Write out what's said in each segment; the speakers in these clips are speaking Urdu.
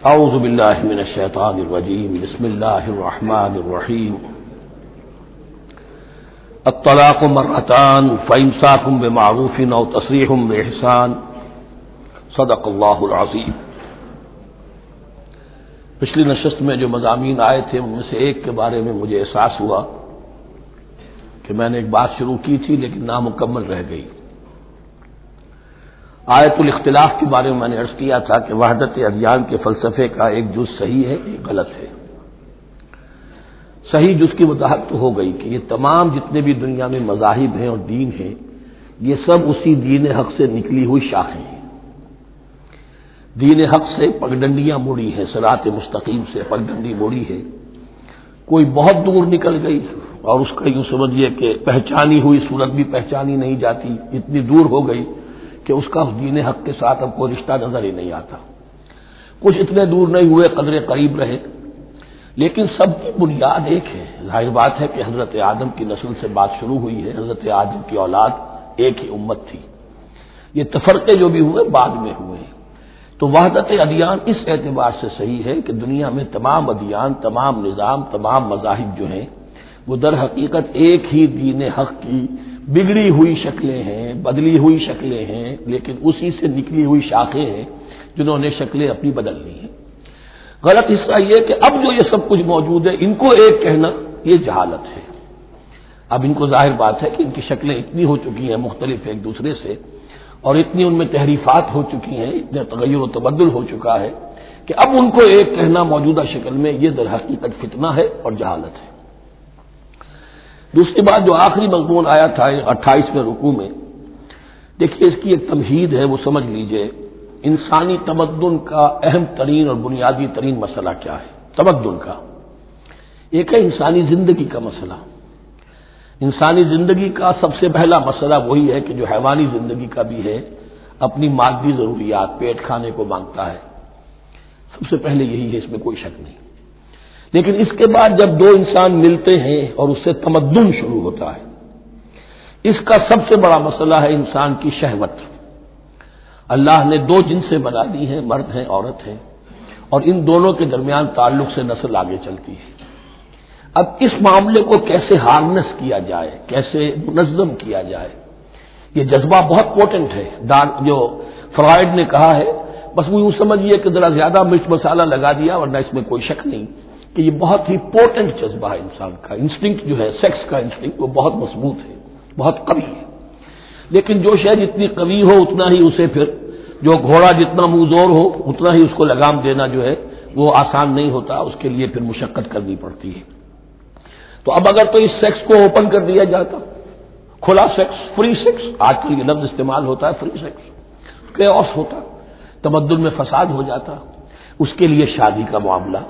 اعوذ باللہ من الشیطان الرجیم بسم اللہ الرحمن الرحیم الطلاق مرتان فامساک بمعروف او تسریح باحسان صدق اللہ العظیم۔ پچھلی نشست میں جو مضامین آئے تھے ان میں سے ایک کے بارے میں مجھے احساس ہوا کہ میں نے ایک بات شروع کی تھی لیکن نامکمل رہ گئی۔ آیت الاختلاف کے بارے میں نے عرض کیا تھا کہ وحدت ادیان کے فلسفے کا ایک جز صحیح ہے، ایک غلط ہے۔ صحیح جز کی وضاحت تو ہو گئی کہ یہ تمام جتنے بھی دنیا میں مذاہب ہیں اور دین ہیں یہ سب اسی دین حق سے نکلی ہوئی شاخیں ہیں۔ دین حق سے پگڈنڈیاں مڑی ہیں، صراط مستقیم سے پگڈنڈی مڑی ہے، کوئی بہت دور نکل گئی اور اس کا یوں سمجھیے کہ پہچانی ہوئی صورت بھی پہچانی نہیں جاتی، اتنی دور ہو گئی کہ اس کا اس دین حق کے ساتھ اب کوئی رشتہ نظر ہی نہیں آتا۔ کچھ اتنے دور نہیں ہوئے، قدر قریب رہے، لیکن سب کی بنیاد ایک ہے۔ ظاہر بات ہے کہ حضرت آدم کی نسل سے بات شروع ہوئی ہے، حضرت آدم کی اولاد ایک ہی امت تھی، یہ تفرقے جو بھی ہوئے بعد میں ہوئے۔ تو وحدت ادیان اس اعتبار سے صحیح ہے کہ دنیا میں تمام ادیان، تمام نظام، تمام مذاہب جو ہیں وہ در حقیقت ایک ہی دین حق کی بگڑی ہوئی شکلیں ہیں، بدلی ہوئی شکلیں ہیں، لیکن اسی سے نکلی ہوئی شاخیں ہیں جنہوں نے شکلیں اپنی بدل لی ہیں۔ غلط حصہ یہ کہ اب جو یہ سب کچھ موجود ہے ان کو ایک کہنا یہ جہالت ہے۔ اب ان کو ظاہر بات ہے کہ ان کی شکلیں اتنی ہو چکی ہیں مختلف ایک دوسرے سے، اور اتنی ان میں تحریفات ہو چکی ہیں، اتنا تغیر و تبدل ہو چکا ہے کہ اب ان کو ایک کہنا موجودہ شکل میں یہ در حقیقت فتنہ ہے اور جہالت ہے۔ دوسری بات جو آخری مضمون آیا تھا 28ویں رکوع میں، دیکھیے اس کی ایک تمہید ہے، وہ سمجھ لیجئے انسانی تمدن کا اہم ترین اور بنیادی ترین مسئلہ کیا ہے۔ تمدن کا ایک ہے انسانی زندگی کا مسئلہ۔ انسانی زندگی کا سب سے پہلا مسئلہ وہی ہے کہ جو حیوانی زندگی کا بھی ہے، اپنی مادی ضروریات، پیٹ کھانے کو مانگتا ہے، سب سے پہلے یہی ہے، اس میں کوئی شک نہیں۔ لیکن اس کے بعد جب دو انسان ملتے ہیں اور اس سے تمدن شروع ہوتا ہے، اس کا سب سے بڑا مسئلہ ہے انسان کی شہوت۔ اللہ نے دو جنسیں بنا دی ہیں، مرد ہیں، عورت ہیں، اور ان دونوں کے درمیان تعلق سے نسل آگے چلتی ہے۔ اب اس معاملے کو کیسے ہارنس کیا جائے، کیسے منظم کیا جائے، یہ جذبہ بہت پوٹنٹ ہے۔ جو فرائڈ نے کہا ہے، بس وہ یوں سمجھیے کہ ذرا زیادہ مرچ مسالہ لگا دیا، ورنہ اس میں کوئی شک نہیں کہ یہ بہت ہی پوٹنٹ جذبہ ہے انسان کا۔ انسٹنکٹ جو ہے، سیکس کا انسٹنکٹ، وہ بہت مضبوط ہے، بہت قوی ہے۔ لیکن جو شے جتنی قوی ہو اتنا ہی اسے پھر، جو گھوڑا جتنا منہ زور ہو اتنا ہی اس کو لگام دینا جو ہے وہ آسان نہیں ہوتا، اس کے لیے پھر مشقت کرنی پڑتی ہے۔ تو اب اگر تو اس سیکس کو اوپن کر دیا جاتا، کھلا سیکس، فری سیکس، آج کل یہ لفظ استعمال ہوتا ہے، فری سیکس، کیوس ہوتا، تمدن میں فساد ہو جاتا۔ اس کے لیے شادی کا معاملہ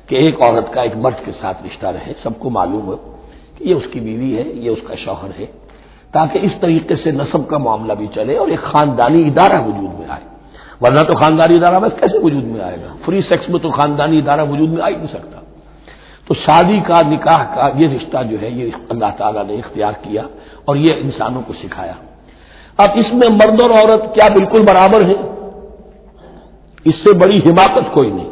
کہ ایک عورت کا ایک مرد کے ساتھ رشتہ رہے، سب کو معلوم ہو کہ یہ اس کی بیوی ہے، یہ اس کا شوہر ہے، تاکہ اس طریقے سے نسب کا معاملہ بھی چلے اور ایک خاندانی ادارہ وجود میں آئے۔ ورنہ تو خاندانی ادارہ بس کیسے وجود میں آئے گا؟ فری سیکس میں تو خاندانی ادارہ وجود میں آ ہی نہیں سکتا۔ تو شادی کا، نکاح کا یہ رشتہ جو ہے یہ اللہ تعالیٰ نے اختیار کیا اور یہ انسانوں کو سکھایا۔ اب اس میں مرد اور عورت کیا بالکل برابر ہیں؟ اس سے بڑی حماقت کوئی نہیں،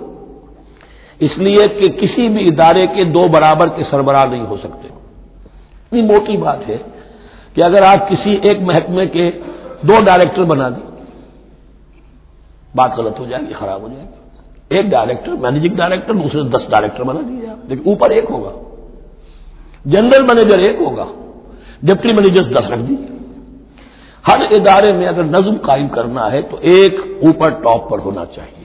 اس لیے کہ کسی بھی ادارے کے دو برابر کے سربراہ نہیں ہو سکتے۔ اتنی موٹی بات ہے کہ اگر آپ کسی ایک محکمے کے دو ڈائریکٹر بنا دیں، بات غلط ہو جائے گی، خراب ہو جائے گی۔ ایک ڈائریکٹر، مینیجنگ ڈائریکٹر، دوسرے 10 ڈائریکٹر بنا دیجیے آپ، لیکن اوپر ایک ہوگا، جنرل مینیجر ایک ہوگا، ڈپٹی مینیجر 10 رکھ دیجیے۔ ہر ادارے میں اگر نظم قائم کرنا ہے تو ایک اوپر ٹاپ پر ہونا چاہیے۔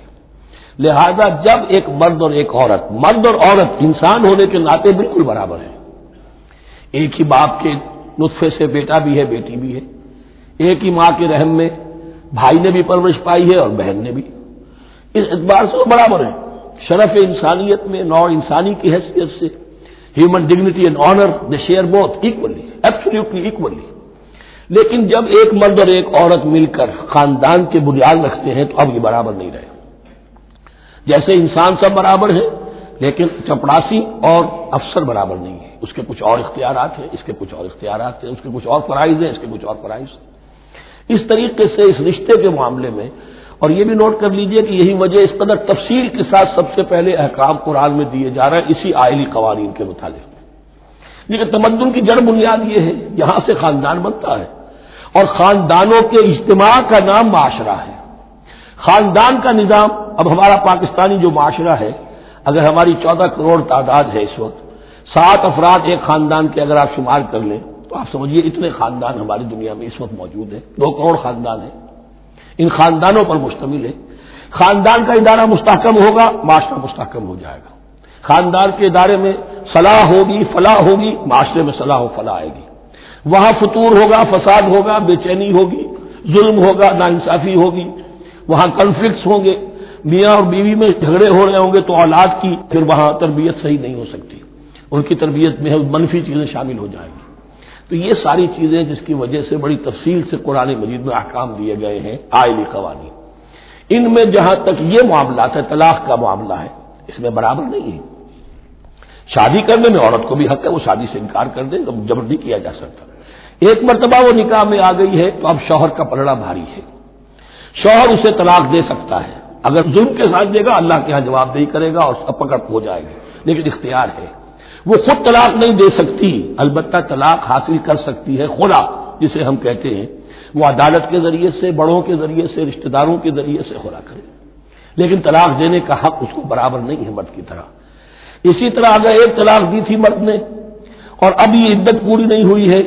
لہذا جب ایک مرد اور ایک عورت، مرد اور عورت انسان ہونے کے ناطے بالکل برابر ہیں، ایک ہی باپ کے نطفے سے بیٹا بھی ہے، بیٹی بھی ہے، ایک ہی ماں کے رحم میں بھائی نے بھی پرورش پائی ہے اور بہن نے بھی، اس اعتبار سے وہ برابر ہیں۔ شرف انسانیت میں، نوع انسانی کی حیثیت سے، human dignity and honour, they share both equally, absolutely equally. لیکن جب ایک مرد اور ایک عورت مل کر خاندان کے بنیاد رکھتے ہیں تو اب یہ برابر نہیں رہے۔ جیسے انسان سب برابر ہیں لیکن چپڑاسی اور افسر برابر نہیں ہے، اس کے کچھ اور اختیارات ہیں، اس کے کچھ اور اختیارات ہیں، اس کے کچھ اور فرائض ہیں، اس کے کچھ اور فرائض ہیں۔ اس طریقے سے اس رشتے کے معاملے میں اور یہ بھی نوٹ کر لیجئے کہ یہی وجہ اس قدر تفصیل کے ساتھ سب سے پہلے احکام قرآن میں دیے جا رہے ہیں اسی آئلی قوانین کے متعلق. لیکن تمدن کی جڑ بنیاد یہ ہے، یہاں سے خاندان بنتا ہے، اور خاندانوں کے اجتماع کا نام معاشرہ ہے. خاندان کا نظام، اب ہمارا پاکستانی جو معاشرہ ہے، اگر ہماری 14 کروڑ تعداد ہے اس وقت، 7 افراد ایک خاندان کے اگر آپ شمار کر لیں تو آپ سمجھیے اتنے خاندان ہماری دنیا میں اس وقت موجود ہیں. 2 کروڑ خاندان ہیں، ان خاندانوں پر مشتمل ہے. خاندان کا ادارہ مستحکم ہوگا، معاشرہ مستحکم ہو جائے گا. خاندان کے ادارے میں صلاح ہوگی، فلاح ہوگی، معاشرے میں صلاح و فلاح آئے گی. وہاں فتور ہوگا، فساد ہوگا، بے چینی ہوگی، ظلم ہوگا، ناانصافی ہوگی، وہاں کنفلکٹس ہوں گے، میاں اور بیوی میں جھگڑے ہو رہے ہوں گے تو اولاد کی پھر وہاں تربیت صحیح نہیں ہو سکتی، ان کی تربیت میں منفی چیزیں شامل ہو جائیں گی. تو یہ ساری چیزیں جس کی وجہ سے بڑی تفصیل سے قرآن مجید میں احکام دیے گئے ہیں آئلی قوانین. ان میں جہاں تک یہ معاملات ہے، طلاق کا معاملہ ہے، اس میں برابر نہیں ہے. شادی کرنے میں عورت کو بھی حق ہے، وہ شادی سے انکار کر دے، جبر نہیں کیا جا سکتا. ایک مرتبہ وہ نکاح میں آ گئی ہے تو اب شوہر کا پلڑا بھاری ہے. شوہر اسے طلاق دے سکتا ہے، اگر ظلم کے ساتھ دے گا اللہ کے ہاں جواب دہی کرے گا اور سب پکڑ ہو جائے گی، لیکن اختیار ہے. وہ خود طلاق نہیں دے سکتی، البتہ طلاق حاصل کر سکتی ہے خلا جسے ہم کہتے ہیں. وہ عدالت کے ذریعے سے، بڑوں کے ذریعے سے، رشتہ داروں کے ذریعے سے خلا کرے، لیکن طلاق دینے کا حق اس کو برابر نہیں ہے مرد کی طرح. اسی طرح اگر ایک طلاق دی تھی مرد نے اور اب یہ عدت پوری نہیں ہوئی ہے،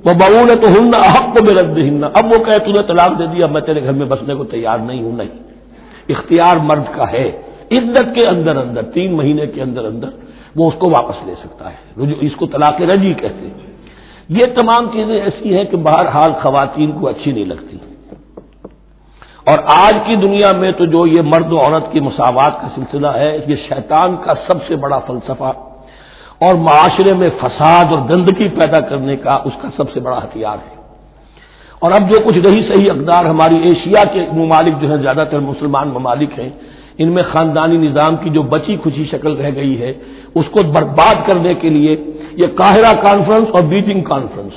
وہ بؤولتہن احق بردہن، اب وہ کہے تو نے طلاق دے دیا، میں تیرے گھر میں بسنے کو تیار نہیں ہوں، نہیں. اختیار مرد کا ہے، عدت کے اندر 3 مہینے کے اندر وہ اس کو واپس لے سکتا ہے. اس کو طلاق رجعی کہتے ہیں. یہ تمام چیزیں ایسی ہیں کہ بہرحال خواتین کو اچھی نہیں لگتی. اور آج کی دنیا میں تو جو یہ مرد و عورت کی مساوات کا سلسلہ ہے، یہ شیطان کا سب سے بڑا فلسفہ اور معاشرے میں فساد اور گندگی پیدا کرنے کا اس کا سب سے بڑا ہتھیار ہے. اور اب جو کچھ رہی صحیح اقدار ہماری ایشیا کے ممالک جو ہیں، زیادہ تر مسلمان ممالک ہیں، ان میں خاندانی نظام کی جو بچی کھچی شکل رہ گئی ہے اس کو برباد کرنے کے لیے یہ قاہرہ کانفرنس اور بیجنگ کانفرنس،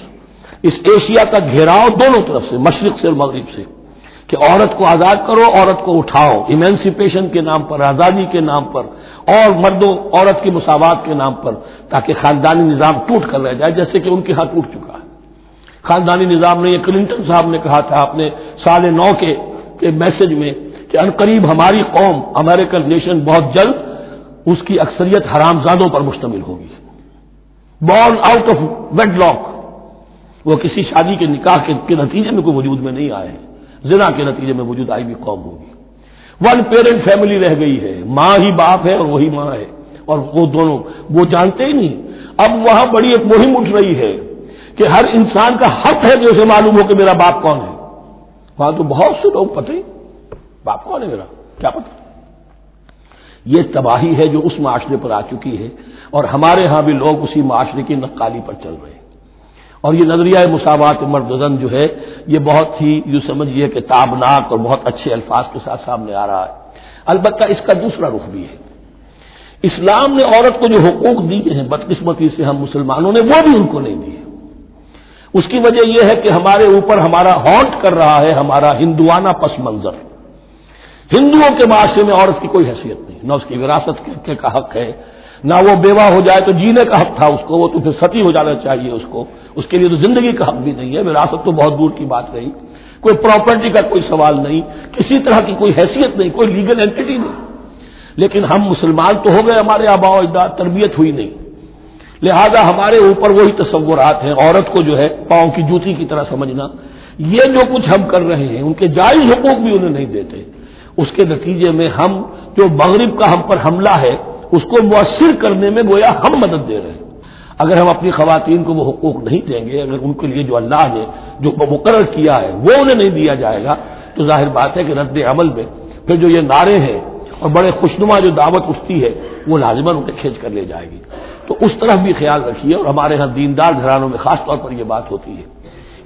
اس ایشیا کا گھیراؤ دونوں طرف سے، مشرق سے اور مغرب سے، کہ عورت کو آزاد کرو، عورت کو اٹھاؤ، ایمینسیپیشن کے نام پر، آزادی کے نام پر، اور مردوں عورت کی مساوات کے نام پر، تاکہ خاندانی نظام ٹوٹ کر رہ جائے، جیسے کہ ان کے ہاں ٹوٹ چکا ہے. خاندانی نظام نے، یہ کلنٹن صاحب نے کہا تھا اپنے سال 9 کے میسج میں کہ عنقریب ہماری قوم، امریکن نیشن، بہت جلد اس کی اکثریت حرامزادوں پر مشتمل ہوگی. Born out of wedlock, وہ کسی شادی کے نکاح کے نتیجے میں کوئی وجود میں نہیں آئے ہیں، زنا کے نتیجے میں وجود آئی بھی قوم ہوگی. 1 پیرنٹ فیملی رہ گئی ہے، ماں ہی باپ ہے اور وہی ماں ہے، اور وہ دونوں وہ جانتے ہی نہیں. اب وہاں بڑی ایک مہم اٹھ رہی ہے کہ ہر انسان کا حق ہے کہ اسے معلوم ہو کہ میرا باپ کون ہے. وہاں تو بہت سے لوگ پتہ ہی باپ کون ہے میرا، کیا پتہ. یہ تباہی ہے جو اس معاشرے پر آ چکی ہے، اور ہمارے ہاں بھی لوگ اسی معاشرے کی نقالی پر چل رہے ہیں. اور یہ نظریہ مساوات مرد و زن جو ہے، یہ بہت ہی یوں سمجھیے کہ تابناک اور بہت اچھے الفاظ کے ساتھ سامنے آ رہا ہے. البتہ اس کا دوسرا رخ بھی ہے. اسلام نے عورت کو جو حقوق دیے ہیں بدقسمتی سے ہم مسلمانوں نے وہ بھی ان کو نہیں دیے. اس کی وجہ یہ ہے کہ ہمارے اوپر ہمارا ہانٹ کر رہا ہے ہمارا ہندوانہ پس منظر. ہندوؤں کے معاشرے میں عورت کی کوئی حیثیت نہیں، نہ اس کی وراثت کا حق ہے، نہ وہ بیوہ ہو جائے تو جینے کا حق تھا اس کو، وہ تو پھر ستی ہو جانا چاہیے اس کو، اس کے لیے تو زندگی کا حق بھی نہیں ہے. وراثت تو بہت دور کی بات رہی، کوئی پراپرٹی کا کوئی سوال نہیں، کسی طرح کی کوئی حیثیت نہیں، کوئی لیگل اینٹی نہیں. لیکن ہم مسلمان تو ہو گئے، ہمارے آباء و اجداد، تربیت ہوئی نہیں، لہذا ہمارے اوپر وہی تصورات ہیں. عورت کو جو ہے پاؤں کی جوتی کی طرح سمجھنا، یہ جو کچھ ہم کر رہے ہیں ان کے جائز حقوق بھی انہیں نہیں دیتے. اس کے نتیجے میں ہم جو مغرب کا ہم پر حملہ ہے اس کو مؤثر کرنے میں گویا ہم مدد دے رہے ہیں. اگر ہم اپنی خواتین کو وہ حقوق نہیں دیں گے، اگر ان کے لیے جو اللہ نے جو مقرر کیا ہے وہ انہیں نہیں دیا جائے گا، تو ظاہر بات ہے کہ رد عمل میں پھر جو یہ نعرے ہیں اور بڑے خوشنما جو دعوت اٹھتی ہے وہ لازماً انہیں کھینچ کر لے جائے گی. تو اس طرف بھی خیال رکھیے. اور ہمارے ہاں دیندار گھرانوں میں خاص طور پر یہ بات ہوتی ہے،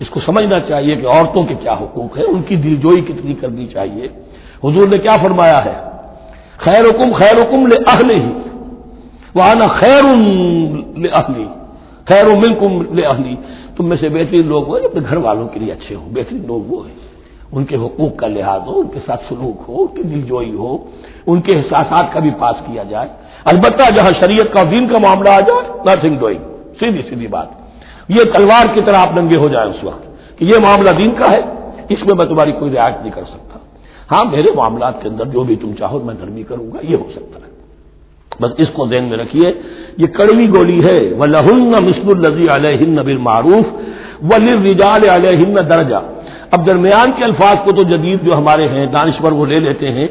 اس کو سمجھنا چاہیے کہ عورتوں کے کیا حقوق ہیں، ان کی دلجوئی کتنی کرنی چاہیے. حضور نے کیا فرمایا ہے؟ خیرکم خیرکم لأہلہ وانا خیر لأہلی، خیر منکم لأہلی. تم میں سے بہترین لوگ وہ اپنے گھر والوں کے لیے اچھے ہوں، بہترین لوگ وہ ہیں. ان کے حقوق کا لحاظ ہو، ان کے ساتھ سلوک ہو، ان کی دلجوئی ہو، ان کے احساسات کا بھی پاس کیا جائے۔ البتہ جہاں شریعت کا دین کا معاملہ آ جائے، نتھنگ ڈوئنگ، سیدھی سیدھی بات، یہ تلوار کی طرح آپ ننگے ہو جائیں اس وقت کہ یہ معاملہ دین کا ہے، اس میں میں تمہاری کوئی رعایت نہیں کر سکتا، ہاں میرے معاملات کے اندر جو بھی تم چاہو میں نرمی کروں گا، یہ ہو سکتا ہے۔ بس اس کو ذہن میں رکھیے، یہ کڑوی گولی ہے۔ وَلَهُنَّ مِثْلُ الَّذِي عَلَيْهِنَّ بِالْمَعْرُوفِ وَلِلرِّجَالِ عَلَيْهِنَّ دَرَجَةٌ۔ اب درمیان کے الفاظ کو تو جدید جو ہمارے ہیں دانشور وہ لے لیتے ہیں،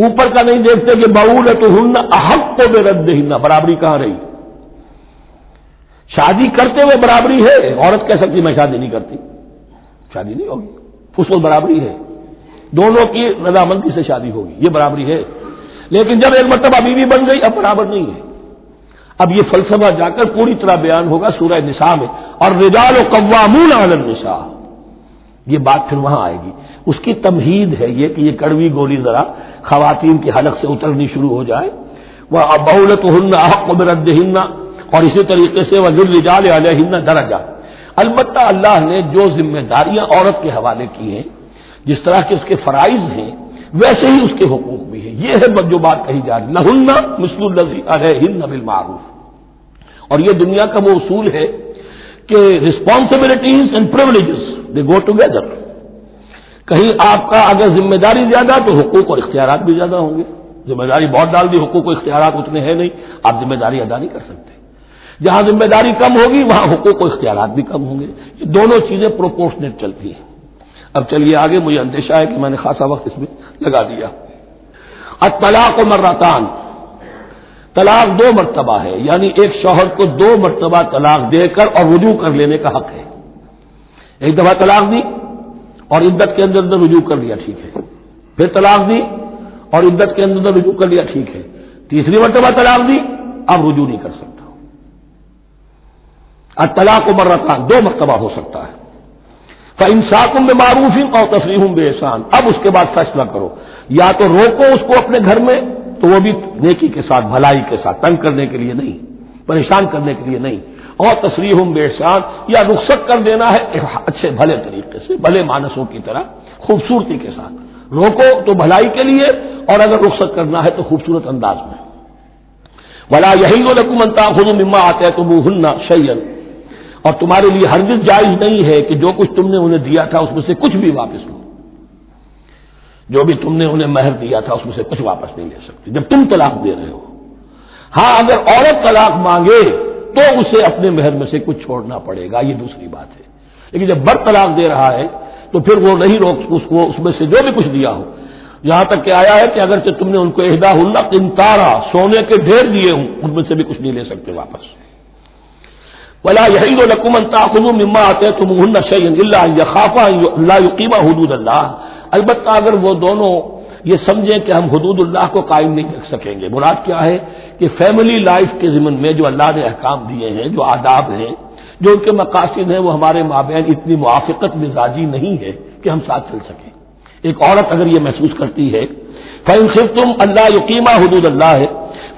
اوپر کا نہیں دیکھتے کہ بَعُولَتُهُنَّ أَحَقُّ بِرَدِّهِنَّ، برابری کہاں رہی؟ شادی کرتے ہوئے برابری ہے، عورت کہہ سکتی میں شادی نہیں کرتی، شادی نہیں ہوگی، اس وقت برابری ہے، دونوں کی رضامندی سے شادی ہوگی، یہ برابری ہے۔ لیکن جب ایک مرتبہ بیوی بن گئی اب برابر نہیں ہے۔ اب یہ فلسفہ جا کر پوری طرح بیان ہوگا سورہ نساء میں، اور رجال قوامون علی النساء، یہ بات پھر وہاں آئے گی۔ اس کی تمہید ہے یہ کہ یہ کڑوی گولی ذرا خواتین کی حلق سے اترنی شروع ہو جائے۔ وَبَعُولَتُهُنَّ أَحَقُّ بِرَدِّهِنَّ، اور اسی طریقے سے وَلِلرِّجَالِ عَلَيْهِنَّ دَرَجَةٌ۔ البتہ اللہ نے جو ذمہ داریاں عورت کے حوالے کی ہیں، جس طرح کے اس کے فرائض ہیں ویسے ہی اس کے حقوق بھی ہیں، یہ ہے جو بات کہی جا رہی، لہن مثل الذی علیہن بالمعروف۔ اور یہ دنیا کا وہ اصول ہے کہ responsibilities and privileges they go together. کہیں آپ کا اگر ذمہ داری زیادہ تو حقوق اور اختیارات بھی زیادہ ہوں گے، ذمہ داری بہت ڈال دی، حقوق و اختیارات اتنے ہیں نہیں، آپ ذمہ داری ادا نہیں کر سکتے۔ جہاں ذمہ داری کم ہوگی وہاں حقوق و اختیارات بھی کم ہوں گے، یہ دونوں چیزیں پروپورشنیٹ چلتی ہیں۔ اب چلیے آگے، مجھے اندیشہ ہے کہ میں نے خاصا وقت اس میں لگا دیا۔ الطلاق مرتان، طلاق دو مرتبہ ہے، یعنی ایک شوہر کو دو مرتبہ طلاق دے کر اور رجوع کر لینے کا حق ہے۔ ایک دفعہ طلاق دی اور عدت کے اندر رجوع کر لیا، ٹھیک ہے، پھر طلاق دی اور عدت کے اندر رجوع کر لیا، ٹھیک ہے، تیسری مرتبہ طلاق دی اب رجوع نہیں کر سکتا۔ الطلاق مرتان، دو مرتبہ ہو سکتا ہے۔ فَإِمْسَاكٌ بِمَعْرُوفٍ أَوْ تَسْرِيحٌ بِإِحْسَانٍ، اب اس کے بعد فیصلہ کرو، یا تو روکو اس کو اپنے گھر میں تو وہ بھی نیکی کے ساتھ، بھلائی کے ساتھ، تنگ کرنے کے لیے نہیں، پریشان کرنے کے لیے نہیں، اور تسریح بِإِحْسَان، یا رخصت کر دینا ہے اچھے بھلے طریقے سے، بھلے مانسوں کی طرح خوبصورتی کے ساتھ، روکو تو بھلائی کے لیے، اور اگر رخصت کرنا ہے تو خوبصورت انداز میں۔ وَلَا يَحِلُّ لَكُمْ أَن تَأْخُذُوا مِمَّا آتَيْتُمُوهُنَّ شَيْئًا، اور تمہارے لیے ہرگز جائز نہیں ہے کہ جو کچھ تم نے انہیں دیا تھا اس میں سے کچھ بھی واپس لو، جو بھی تم نے انہیں مہر دیا تھا اس میں سے کچھ واپس نہیں لے سکتے جب تم طلاق دے رہے ہو۔ ہاں اگر عورت طلاق مانگے تو اسے اپنے مہر میں سے کچھ چھوڑنا پڑے گا، یہ دوسری بات ہے، لیکن جب مرد طلاق دے رہا ہے تو پھر وہ نہیں روک اس کو اس میں سے جو بھی کچھ دیا ہو، یہاں تک کہ آیا ہے کہ اگرچہ تم نے ان کو احداہن قنطارا، سونے کے ڈھیر دیے ہوں، ان میں سے بھی کچھ نہیں لے سکتے واپس۔ وَلَا يَحِلُّ لَكُمْ أَن تَأْخُذُوا مِمَّا آتَيْتُمُوهُنَّ شَيْئًا إِلَّا أَن يَخَافَا أَن لَّا يُقِيمَا حُدُودَ اللَّهِ، البتہ اگر وہ دونوں یہ سمجھیں کہ ہم حدود اللہ کو قائم نہیں رکھ سکیں گے۔ مراد کیا ہے کہ فیملی لائف کے ضمن میں جو اللہ نے احکام دیے ہیں، جو آداب ہیں، جو ان کے مقاصد ہیں، وہ ہمارے مابین اتنی موافقت مزاجی نہیں ہے کہ ہم ساتھ چل سکیں۔ ایک عورت اگر یہ محسوس کرتی ہے فَإِنْ خِفْتُمْ أَلَّا يُقِيمَا حُدُودَ اللَّهِ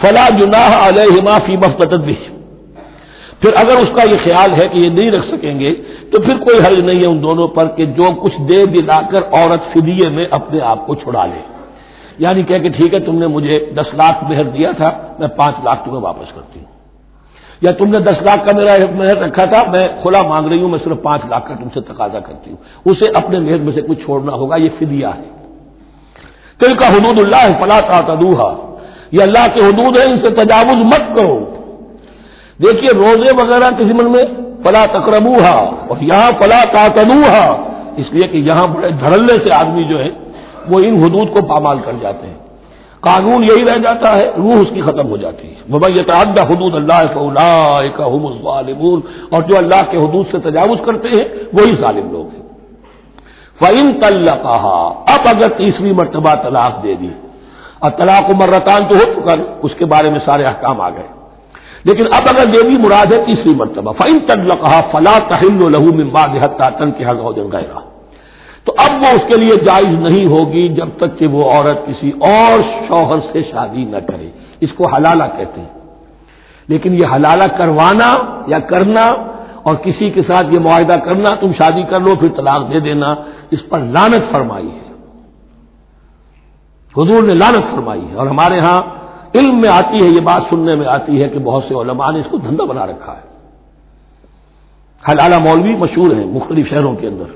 فَلَا جُنَاحَ عَلَيْهِمَا فِيمَا افْتَدَتْ بِهِ، پھر اگر اس کا یہ خیال ہے کہ یہ نہیں رکھ سکیں گے تو پھر کوئی حرج نہیں ہے ان دونوں پر کہ جو کچھ دے دلا کر عورت فدیے میں اپنے آپ کو چھڑا لے، یعنی کہہ کہ ٹھیک ہے تم نے مجھے 10 لاکھ مہر دیا تھا، میں 5 لاکھ تمہیں واپس کرتی ہوں، یا تم نے 10 لاکھ کا میرا مہر رکھا تھا، میں کھلا مانگ رہی ہوں، میں صرف 5 لاکھ کا تم سے تقاضا کرتی ہوں، اسے اپنے مہر میں سے کچھ چھوڑنا ہوگا، یہ فدیہ ہے۔ تلک حدود اللہ فلا تعتدوها، یہ اللہ کے حدود ہیں، ان سے تجاوز مت کرو۔ دیکھیے روزے وغیرہ کے ضمن میں فلا تقربوها، اور یہاں فلا تعتدوها، اس لیے کہ یہاں بڑے دھڑلے سے آدمی جو ہے وہ ان حدود کو پامال کر جاتے ہیں، قانون یہی رہ جاتا ہے، روح اس کی ختم ہو جاتی ہے۔ وَمَن يَتَعَدَّ حُدُودَ اللَّهِ فَأُولَٰئِكَ هُمُ الظَّالِمُونَ، اور جو اللہ کے حدود سے تجاوز کرتے ہیں وہی ظالم لوگ ہیں۔ فَإِن طَلَّقَهَا، اب اگر تیسری مرتبہ طلاق دے دی، اور طلاق مرتان تو ہو چکا، اس کے بارے میں سارے احکام آ گئے، لیکن اب اگر دے دی مراد ہے تیسری مرتبہ، فَإِن طَلَّقَهَا فَلَا تَحِلُّ لَهُ مِن بَعْدِ حَتَّىٰ تَنكِحَ زَوْجًا غَيْرَهُ، تو اب وہ اس کے لیے جائز نہیں ہوگی جب تک کہ وہ عورت کسی اور شوہر سے شادی نہ کرے، اس کو حلالہ کہتے ہیں۔ لیکن یہ حلالہ کروانا یا کرنا اور کسی کے ساتھ یہ معاہدہ کرنا تم شادی کر لو پھر طلاق دے دینا، اس پر لعنت فرمائی ہے، حضور نے لعنت فرمائی ہے۔ اور ہمارے ہاں علم میں آتی ہے، یہ بات سننے میں آتی ہے کہ بہت سے علماء نے اس کو دھندا بنا رکھا ہے۔ حلالہ مولوی مشہور ہیں مختلف شہروں کے اندر،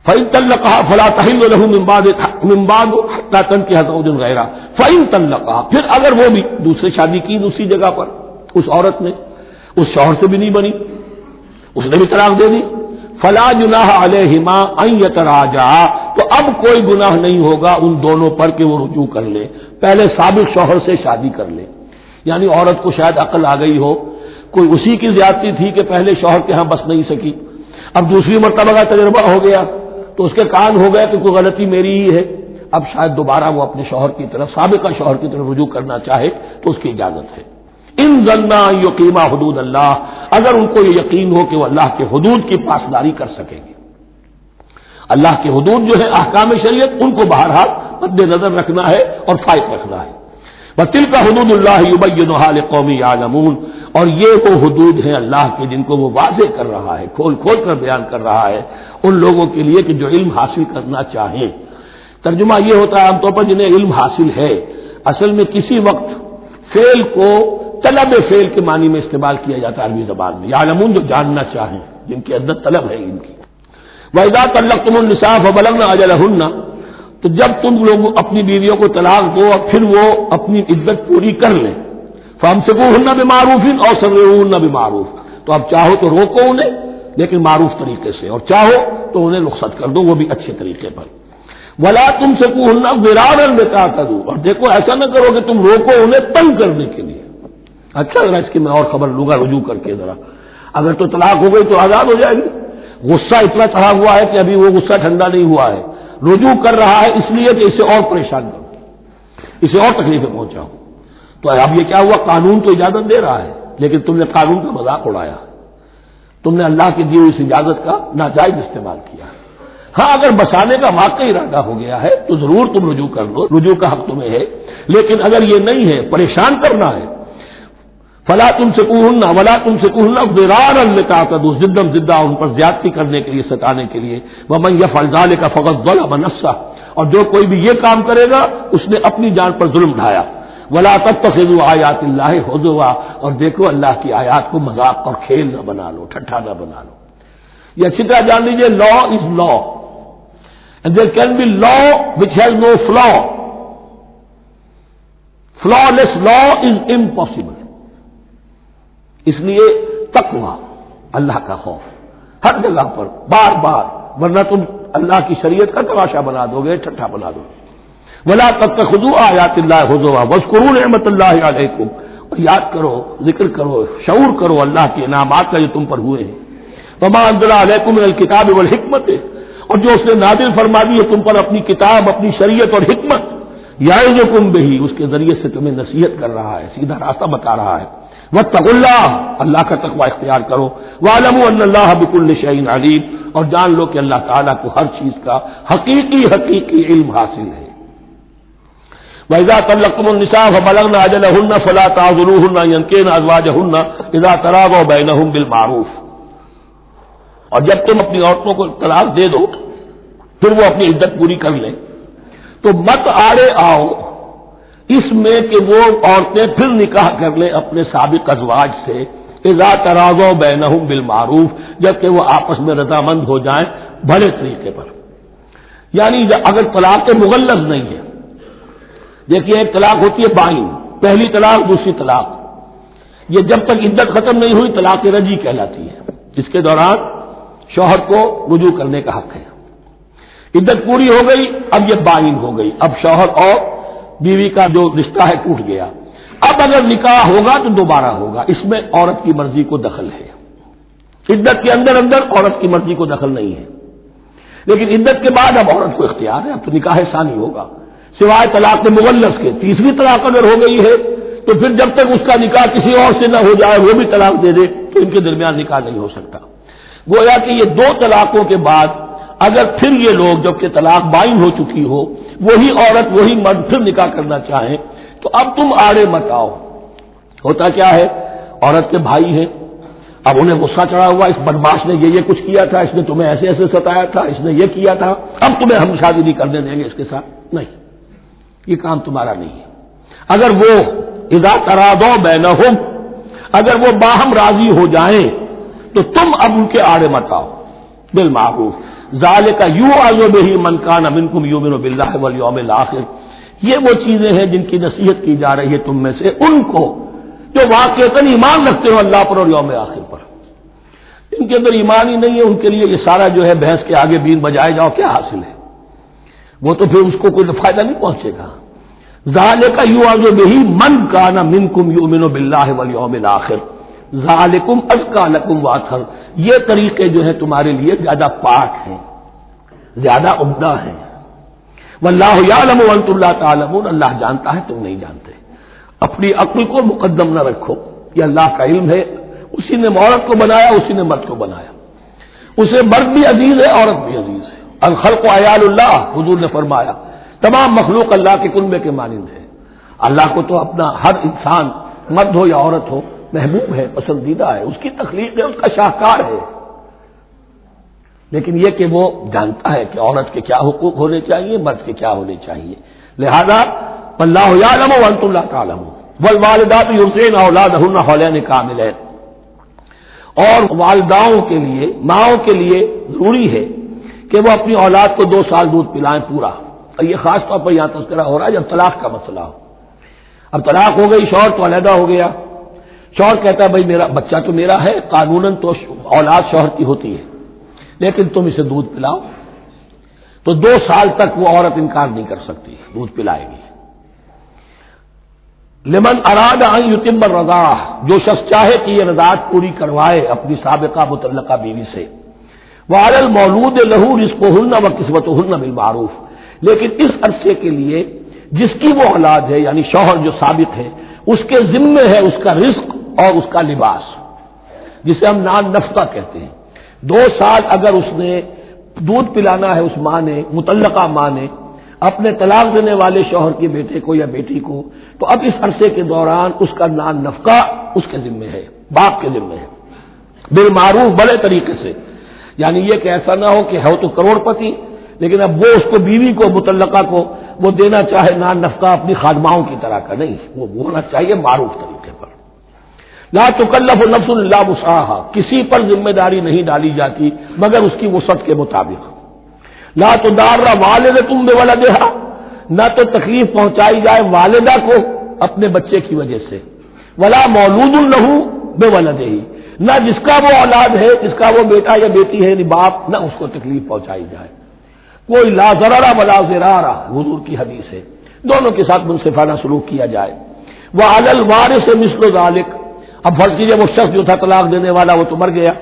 فَإِن طَلَّقَهَا فَلَا تَحِلُّ لَهُ مِن بَعْدُ حَتَّىٰ تَنكِحَ زَوْجًا غَيْرَهُ فَإِن طَلَّقَهَا، پھر اگر وہ بھی دوسری شادی کی دوسری جگہ پر، اس عورت نے اس شوہر سے بھی نہیں بنی، اس نے بھی طلاق دے دی، فَلَا جُنَاحَ عَلَيْهِمَا أَن يَتَرَاجَعَا، تو اب کوئی گناہ نہیں ہوگا ان دونوں پر کہ وہ رجوع کر لے، پہلے سابق شوہر سے شادی کر لے۔ یعنی عورت کو شاید عقل آ گئی ہو، کوئی اسی کی زیادتی تھی کہ پہلے شوہر کے ہاں بس نہیں سکی، اب دوسری مرتبہ کا تجربہ ہو گیا تو اس کے کان ہو گیا کہ کوئی غلطی میری ہی ہے، اب شاید دوبارہ وہ اپنے شوہر کی طرف، سابقہ شوہر کی طرف رجوع کرنا چاہے تو اس کی اجازت ہے۔ ان ظنا یقیما حدود اللہ، اگر ان کو یہ یقین ہو کہ وہ اللہ کے حدود کی پاسداری کر سکیں گے، اللہ کے حدود جو ہے احکام شریعت، ان کو بہرحال مد نظر رکھنا ہے اور فائق رکھنا ہے۔ وَتِلْكَ حُدُودُ اللَّهِ يُبَيِّنُهَا لِقَوْمٍ يَعْلَمُونَ، اور یہ وہ حدود ہیں اللہ کے جن کو وہ واضح کر رہا ہے، کھول کھول کر بیان کر رہا ہے ان لوگوں کے لیے کہ جو علم حاصل کرنا چاہیں۔ ترجمہ یہ ہوتا ہے عام طور پر جنہیں علم حاصل ہے، اصل میں کسی وقت فعل کو طلب فعل کے معنی میں استعمال کیا جاتا ہے عربی زبان میں، یعلمون جو جاننا چاہیں، جن کے اندر طلب ہے علم کی۔ وَإِذَا طَلَّقْتُمُ النِّسَاءَ فَبَلَغْنَ أَجَلَهُنَّ، تو جب تم لوگ اپنی بیویوں کو طلاق دو اور پھر وہ اپنی عدت پوری کر لیں، فَأَمْسِكُوهُنَّ بِمَعْرُوفٍ أَوْ سَرِّحُوهُنَّ بِمَعْرُوفٍ، تو اب چاہو تو روکو انہیں لیکن معروف طریقے سے، اور چاہو تو انہیں رخصت کر دو وہ بھی اچھے طریقے پر۔ وَلَا تُمْسِكُوهُنَّ ضِرَارًا لِتَعْتَدُوا، اور دیکھو ایسا نہ کرو کہ تم روکو انہیں تنگ کرنے کے لیے۔ اچھا ذرا اس کی میں اور خبر لوں گا رجوع کر کے، ذرا اگر تو طلاق ہو گئی تو آزاد ہو جائے گی، غصہ اتنا چڑھا ہوا ہے کہ ابھی وہ غصہ ٹھنڈا نہیں ہوا ہے، رجوع کر رہا ہے اس لیے کہ اسے اور پریشان کروں، اسے اور تکلیفیں پہنچاؤں۔ تو اب یہ کیا ہوا، قانون تو اجازت دے رہا ہے لیکن تم نے قانون کا مذاق اڑایا، تم نے اللہ کی دی ہوئی اس اجازت کا ناجائز استعمال کیا۔ ہاں اگر بسانے کا واقعی ارادہ ہو گیا ہے تو ضرور تم رجوع کر لو، رجوع کا حق تمہیں ہے، لیکن اگر یہ نہیں ہے، پریشان کرنا ہے، فلا تمسکوہن ولا تمسکوہن ضرارا لتعتدوا، ضدہ ان پر زیادتی کرنے کے لیے، ستانے کے لیے۔ ومن یفعل ذلک فقد ظلم نفسہ، اور جو کوئی بھی یہ کام کرے گا اس نے اپنی جان پر ظلم ڈھایا۔ ولا تتخذوا آیات اللہ ہزوا، اور دیکھو اللہ کی آیات کو مذاق اور کھیل نہ بنا لو، ٹھٹھا نہ بنا لو۔ یہ اچھی طرح جان لیجیے، لا از لا and there can be law which has no flaw. Flawless law is impossible. اس لیے تقوی، اللہ کا خوف ہر جگہ پر بار بار، ورنہ تم اللہ کی شریعت کا تماشا بنا دو گے، ٹھٹھا بنا دو گے۔ ولا تتخذوا آیات اللہ ہزوا واذکروا نعمت اللہ علیکم، اور یاد کرو، ذکر کرو، شعور کرو اللہ کے انعامات کا جو تم پر ہوئے ہیں۔ وما انزل علیکم من الکتاب والحکمت، اور جو اس نے نازل فرما دی ہے تم پر اپنی کتاب، اپنی شریعت اور حکمت، یعظکم بہ، اس کے ذریعے سے تمہیں نصیحت کر رہا ہے، سیدھا راستہ بتا رہا ہے۔ واتقوا اللہ، اللہ کا تقوی اختیار کرو۔ واعلموا ان اللہ بکل شیء علیم، اور جان لو کہ اللہ تعالیٰ کو ہر چیز کا حقیقی علم حاصل ہے۔ وَإِذَا طَلَّقْتُمُ النِّسَاءَ فَبَلَغْنَ أَجَلَهُنَّ فَلَا تَعْضُلُوهُنَّ أَن يَنكِحْنَ أَزْوَاجَهُنَّ إِذَا تَرَاضَوْا بَيْنَهُم بِالْمَعْرُوفِ، اور جب تم اپنی عورتوں کو طلاق دے دو پھر وہ اپنی عدت پوری کر لیں تو مت آڑے آؤ اس میں کہ وہ عورتیں پھر نکاح کر لیں اپنے سابق ازواج سے، اذا تراضوا بینہم بالمعروف، جبکہ وہ آپس میں رضامند ہو جائیں بھلے طریقے پر۔ یعنی اگر طلاق مغلظ نہیں ہے، دیکھیے ایک طلاق ہوتی ہے بائن، پہلی طلاق دوسری طلاق، یہ جب تک عدت ختم نہیں ہوئی طلاق رجعی کہلاتی ہے، جس کے دوران شوہر کو رجوع کرنے کا حق ہے۔ عدت پوری ہو گئی، اب یہ بائن ہو گئی، اب شوہر اور بیوی کا جو رشتہ ہے ٹوٹ گیا۔ اب اگر نکاح ہوگا تو دوبارہ ہوگا، اس میں عورت کی مرضی کو دخل ہے۔ عدت کے اندر عورت کی مرضی کو دخل نہیں ہے، لیکن عدت کے بعد اب عورت کو اختیار ہے، اب تو نکاح ثانی ہوگا، سوائے طلاق مغلظ کے۔ تیسری طلاق اگر ہو گئی ہے تو پھر جب تک اس کا نکاح کسی اور سے نہ ہو جائے، وہ بھی طلاق دے دے تو ان کے درمیان نکاح نہیں ہو سکتا۔ گویا کہ یہ دو طلاقوں کے بعد اگر پھر یہ لوگ جبکہ طلاق بائن ہو چکی ہو، وہی عورت وہی مرد پھر نکاح کرنا چاہیں تو اب تم آڑے مت آؤ۔ ہوتا کیا ہے، عورت کے بھائی ہیں، اب انہیں غصہ چڑھا ہوا، اس بدماش نے یہ کچھ کیا تھا، اس نے تمہیں ایسے ایسے ستایا تھا، اس نے یہ کیا تھا، اب تمہیں ہم شادی نہیں کرنے دیں گے اس کے ساتھ. نہیں، یہ کام تمہارا نہیں ہے. اگر وہ اذا تراضوا بینہم، اگر وہ باہم راضی ہو جائیں تو تم اب ان کے آڑے مت آؤ. بالمعروف ذالک یوعظ بہ من کان منکم یؤمن باللہ والیوم الآخر، یہ وہ چیزیں ہیں جن کی نصیحت کی جا رہی ہے تم میں سے ان کو جو واقعتاً ایمان رکھتے ہو اللہ پر اور یوم آخر پر. ان کے اندر ایمان ہی نہیں ہے، ان کے لیے یہ سارا جو ہے بحث کے آگے بین بجائے جاؤ کیا حاصل ہے؟ وہ تو پھر اس کو کوئی فائدہ نہیں پہنچے گا. ذالک یوعظ بہ من کان منکم یؤمن باللہ والیوم الآخر ذالکم ازکی لکم واطہر، یہ طریقے جو ہیں تمہارے لیے زیادہ پاک ہیں، زیادہ عمدہ ہیں. واللہ یعلم وانتم لا تعلمون، اللہ جانتا ہے تم نہیں جانتے. اپنی عقل کو مقدم نہ رکھو، یہ اللہ کا علم ہے. اسی نے عورت کو بنایا، اسی نے مرد کو بنایا. اسے مرد بھی عزیز ہے، عورت بھی عزیز ہے. الخلق عیال اللہ، حضور نے فرمایا تمام مخلوق اللہ کے کنبے کے مانند ہے. اللہ کو تو اپنا ہر انسان مرد ہو یا عورت ہو محبوب ہے، پسندیدہ ہے، اس کی تخلیق ہے، اس کا شاہکار ہے. لیکن یہ کہ وہ جانتا ہے کہ عورت کے کیا حقوق ہونے چاہیے، مرد کے کیا ہونے چاہیے. لہذا واللہ یعلم وانتم لا تعلمون والوالدات یرضعن اولادہن حولین کاملین، اور والداؤں کے لیے، ماؤں کے لیے ضروری ہے کہ وہ اپنی اولاد کو 2 سال دودھ پلائیں پورا. اور یہ خاص طور پر یہاں تذکرہ ہو رہا ہے جب طلاق کا مسئلہ ہو. اب طلاق ہو گئی، شوہر تو علیحدہ ہو گیا، شوہر کہتا ہے بھائی میرا بچہ تو میرا ہے، قانوناً تو اولاد شوہر کی ہوتی ہے، لیکن تم اسے دودھ پلاؤ. تو 2 سال تک وہ عورت انکار نہیں کر سکتی، دودھ پلائے گی. لمن اراد ان یتم الرضاعہ، جو شخص چاہے کہ یہ رضاعت پوری کروائے اپنی سابقہ مطلقہ بیوی سے. وعلی المولود لہ رزقہن وکسوتہن بالمعروف، لیکن اس عرصے کے لیے جس کی وہ اولاد ہے یعنی شوہر جو سابق ہے اس کے ذمے ہے اس کا رزق اور اس کا لباس، جسے ہم نان نفقہ کہتے ہیں. 2 سال اگر اس نے دودھ پلانا ہے اس ماں نے، مطلقہ ماں نے اپنے طلاق دینے والے شوہر کے بیٹے کو یا بیٹی کو، تو اب اس عرصے کے دوران اس کا نان نفقہ اس کے ذمے ہے، باپ کے ذمے ہے، بالمعروف، بڑے طریقے سے. یعنی یہ کہ ایسا نہ ہو کہ ہے تو کروڑ پتی لیکن اب وہ اس کو بیوی کو مطلقہ کو وہ دینا چاہے نان نفقہ اپنی خادماؤں کی طرح کا. نہیں، وہ ہونا چاہیے معروف طریقے پر. لا تکلف نفس الا وسعها، کسی پر ذمہ داری نہیں ڈالی جاتی مگر اس کی وسعت کے مطابق. لا تضار والدۃ بولدها، نہ تو تکلیف پہنچائی جائے والدہ کو اپنے بچے کی وجہ سے، ولا مولود لہ بولدہ، نہ جس کا وہ اولاد ہے، جس کا وہ بیٹا یا بیٹی ہے یعنی باپ، نہ اس کو تکلیف پہنچائی جائے. کوئی لا ضرر ولا ضرار، حضور کی حدیث ہے، دونوں کے ساتھ منصفانہ سلوک کیا جائے. وعلی الوارث مثل ذلک، اب فرض کیجیے وہ شخص جو تھا طلاق دینے والا وہ تو مر گیا،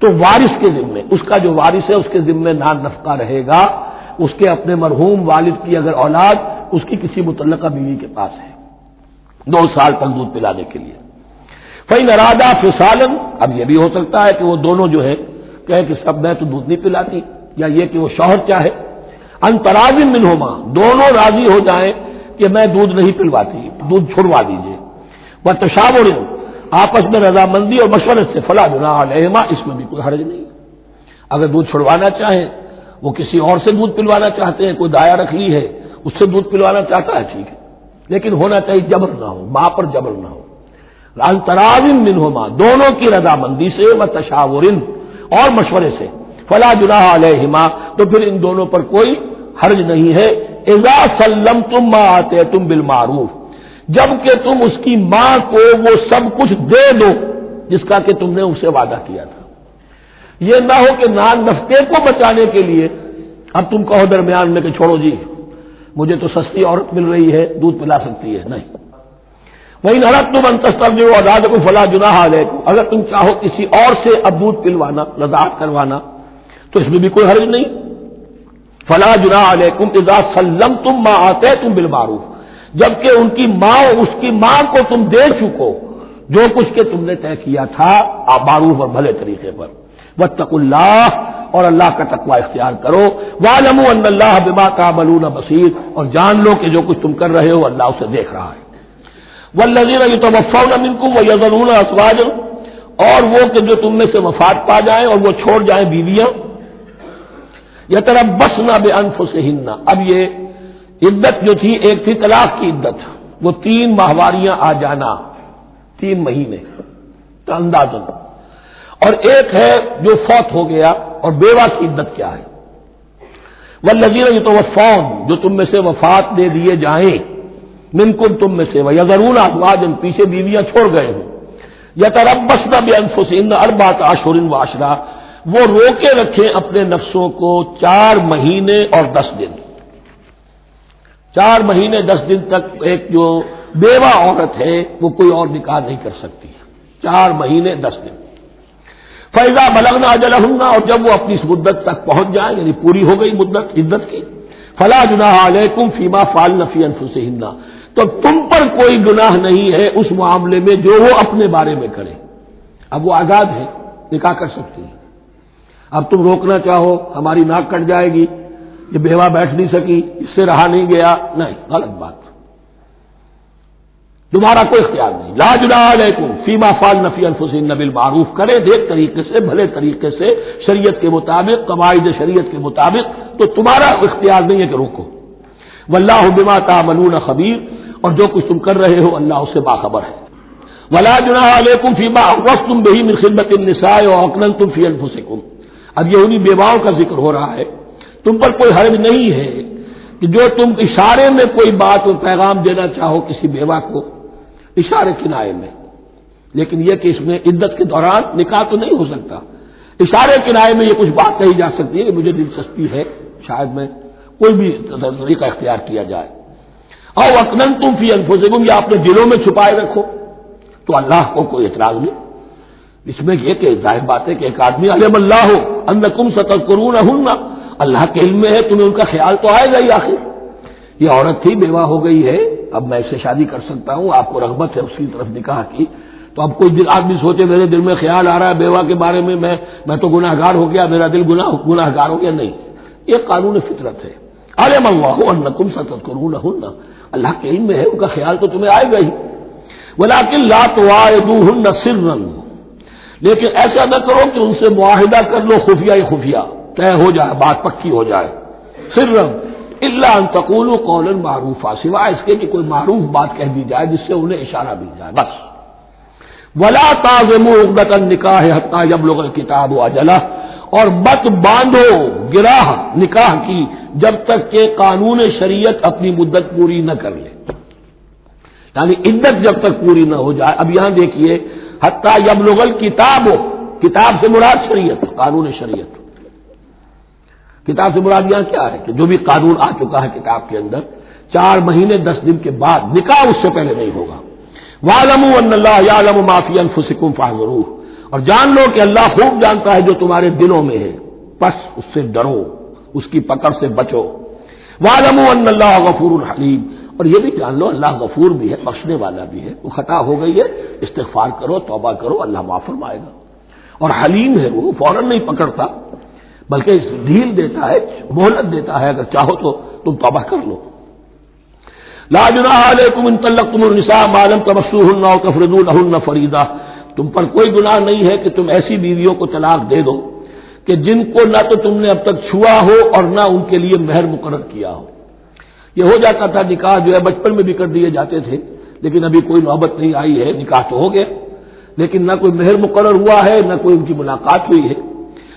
تو وارث کے ذمے، اس کا جو وارث ہے اس کے ذمے نان نفقہ رہے گا. اس کے اپنے مرحوم والد کی اگر اولاد اس کی کسی متعلقہ بیوی کے پاس ہے 2 سال تک دودھ پلانے کے لیے. فإن ارادہ فصالا، اب یہ بھی ہو سکتا ہے کہ وہ دونوں جو ہے کہے کہ سب میں تو دودھ نہیں پلاتی، یا یہ کہ وہ شوہر چاہے ان تراض منہما، دونوں راضی ہو جائیں کہ میں دودھ نہیں پلواتی، دودھ چھڑوا دیجیے. وتشاور، آپس میں رضامندی اور مشورے سے، فلا جناح علیہما، اس میں بھی کوئی حرج نہیں. اگر دودھ چھڑوانا چاہیں، وہ کسی اور سے دودھ پلوانا چاہتے ہیں، کوئی دایا رکھ لی ہے اس سے دودھ پلوانا چاہتا ہے، ٹھیک ہے، لیکن ہونا چاہیے جبر نہ ہو، ماں پر جبر نہ ہو. ان تراض منہما، دونوں کی رضامندی سے، وتشاور، اور مشورے سے. فلا جناح علیہما، تو پھر ان دونوں پر کوئی حرج نہیں ہے. اذا سلمتم ما آتیتم بالمعروف، جب کہ تم اس کی ماں کو وہ سب کچھ دے دو جس کا کہ تم نے اسے وعدہ کیا تھا. یہ نہ ہو کہ نان نفقے کو بچانے کے لیے اب تم کہو درمیان میں کہ چھوڑو جی مجھے تو سستی عورت مل رہی ہے دودھ پلا سکتی ہے. نہیں، وَإِنْ أَرَدتُّمْ أَن تَسْتَرْضِعُوا أَوْلَادَكُمْ فَلَا جُنَاحَ عَلَيْكُمْ، اگر تم چاہو کسی اور سے اب دودھ پلوانا، رضاعت کروانا، تو اس میں بھی کوئی حرج نہیں. فَلَا جُنَاحَ عَلَيْكُمْ إِذَا سَلَّمْتُمْ مَا آتَيْتُمْ بِالْمَعْرُوفِ، جبکہ ان کی ماں، اس کی ماں کو تم دے چکو جو کچھ کہ تم نے طے کیا تھا معروف اور بھلے طریقے پر. واتقوا اللہ، اور اللہ کا تقوی اختیار کرو. وَاعْلَمُوا أَنَّ اللَّهَ بِمَا تَعْمَلُونَ بَصِيرٌ، اور جان لو کہ جو کچھ تم کر رہے ہو اللہ اسے دیکھ رہا ہے. والذین یتوفون منکم ویذرون ازواجا، اور وہ کہ جو تم میں سے وفات پا جائیں اور وہ چھوڑ جائیں بیویاں، یتربصن بانفسہن، اب یہ عدت جو تھی ایک تھی طلاق کی عدت، وہ 3 ماہواریاں آ جانا، 3 مہینے کا اندازن، اور ایک ہے جو فوت ہو گیا، اور بیوہ کی عدت کیا ہے؟ والذین یتوفون، جو تم میں سے وفات دے دیے جائیں، منکم تم میں سے، ویذرون ازواجا، پیچھے بیویاں چھوڑ گئے ہوں، یتربصن بانفسہن 4 اشہر وعشرہ، وہ روکے رکھیں اپنے نفسوں کو 4 مہینے اور 10 دن، 4 مہینے 10 دن تک ایک جو بیوہ عورت ہے وہ کوئی اور نکاح نہیں کر سکتی، 4 مہینے 10 دن۔ فَإِذَا بَلَغْنَ أَجَلَهُنَّ، اور جب وہ اپنی اس مدت تک پہنچ جائیں، یعنی پوری ہو گئی مدت عدت کی، فَلَا جُنَاحَ عَلَيْكُمْ فِيمَا فَعَلْنَ فِي أَنفُسِهِنَّ، تو تم پر کوئی گناہ نہیں ہے اس معاملے میں جو وہ اپنے بارے میں کرے۔ اب وہ آزاد ہے، نکاح کر سکتی ہے۔ اب تم روکنا چاہو، ہماری ناک کٹ جائے گی، یہ بیوہ بیٹھ نہیں سکی، اس سے رہا نہیں گیا، نہیں، غلط بات، تمہارا کوئی اختیار نہیں۔ لا جناح علیکم فیما فعلن فی انفسہن بالمعروف، کرے نیک طریقے سے، بھلے طریقے سے، شریعت کے مطابق، قواعد شریعت کے مطابق، تو تمہارا اختیار نہیں ہے کہ روکو۔ واللہ بما تعملون خبیر، اور جو کچھ تم کر رہے ہو اللہ اس سے باخبر ہے۔ ولا جناح علیکم فیما عرضتم به من خطبۃ النساء واکننتم فی انفسکم، اب یہ انہی بیواؤں کا ذکر ہو رہا ہے، تم پر کوئی حرج نہیں ہے کہ جو تم اشارے میں کوئی بات اور پیغام دینا چاہو کسی بیوہ کو، اشارے کنائے میں، لیکن یہ کہ اس میں عدت کے دوران نکاح تو نہیں ہو سکتا، اشارے کنائے میں یہ کچھ بات کہی جا سکتی ہے کہ مجھے دلچسپی ہے، شاید میں کوئی بھی طریقہ اختیار کیا جائے۔ او اکننتم فی انفسکم، یا اپنے دلوں میں چھپائے رکھو، تو اللہ کو کوئی اعتراض نہیں۔ اس میں یہ کہ ظاہر بات ہے کہ ایک آدمی علم اللہ انکم ستذکرونہن، اللہ کے علم میں ہے تمہیں ان کا خیال تو آئے گا ہی، آخر یہ عورت تھی، بیوہ ہو گئی ہے، اب میں اس سے شادی کر سکتا ہوں، آپ کو رغبت ہے اس کی طرف نکاح کی، تو اب کوئی آدمی سوچے میرے دل میں خیال آ رہا ہے بیوہ کے بارے میں، میں تو گناہ گار ہو گیا، میرا دل گناہ گار ہو گیا، نہیں، یہ قانون فطرت ہے۔ علم اللہ انکم ستذکرونہن، اللہ کے علم میں ہے ان کا خیال تو تمہیں آئے گا ہی۔ ولکن لا تواعدوہن سرا، لیکن ایسا نہ کرو کہ ان سے معاہدہ کر لو خفیہ خفیہ، طے ہو جائے، بات پکی ہو جائے، سرا الا ان تقولوا قولا معروفا، سوائے اس کے کہ کوئی معروف بات کہہ دی جائے جس سے انہیں اشارہ مل جائے، بس۔ ولا تعزموا عقدۃ النکاح حتی یبلغ الکتاب اجلہ، اور مت باندھو گراہ نکاح کی جب تک کہ قانون شریعت اپنی مدت پوری نہ کر لے، یعنی عدت جب تک پوری نہ ہو جائے۔ اب یہاں دیکھیے حتی یبلغ الکتاب، کتاب سے مراد شریعت، قانون شریعت، کتاب سے مراد یہاں کیا ہے کہ جو بھی قانون آ چکا ہے کتاب کے اندر، 4 مہینے 10 دن کے بعد نکاح اس سے پہلے نہیں ہوگا۔ وَاعْلَمُوا أَنَّ اللَّهَ يَعْلَمُ مَا فِي أَنفُسِكُمْ فَاحْذَرُوهُ، اور جان لو کہ اللہ خوب جانتا ہے جو تمہارے دلوں میں ہے، بس اس سے ڈرو، اس کی پکڑ سے بچو۔ وَاعْلَمُوا أَنَّ اللَّهَ غَفُورٌ حَلِيمٌ، اور یہ بھی جان لو اللہ غفور بھی ہے، بخشنے والا بھی ہے، وہ خطا ہو گئی ہے، استغفار کرو، توبہ کرو، اللہ معاف فرمائے گا۔ اور حلیم ہے، وہ فوراً نہیں پکڑتا بلکہ ڈھیل دیتا ہے، مہلت دیتا ہے، اگر چاہو تو تم توبہ کر لو۔ لا جناح علیکم ان طلقتم النساء ما لم تمسوهن او تفرضوا لهن فریضہ، تم پر کوئی گناہ نہیں ہے کہ تم ایسی بیویوں کو طلاق دے دو کہ جن کو نہ تو تم نے اب تک چھوا ہو اور نہ ان کے لیے مہر مقرر کیا ہو۔ یہ ہو جاتا تھا نکاح جو ہے بچپن میں بھی کر دیے جاتے تھے، لیکن ابھی کوئی نوبت نہیں آئی ہے، نکاح تو ہو گیا لیکن نہ کوئی مہر مقرر ہوا ہے نہ کوئی ان کی ملاقات ہوئی ہے،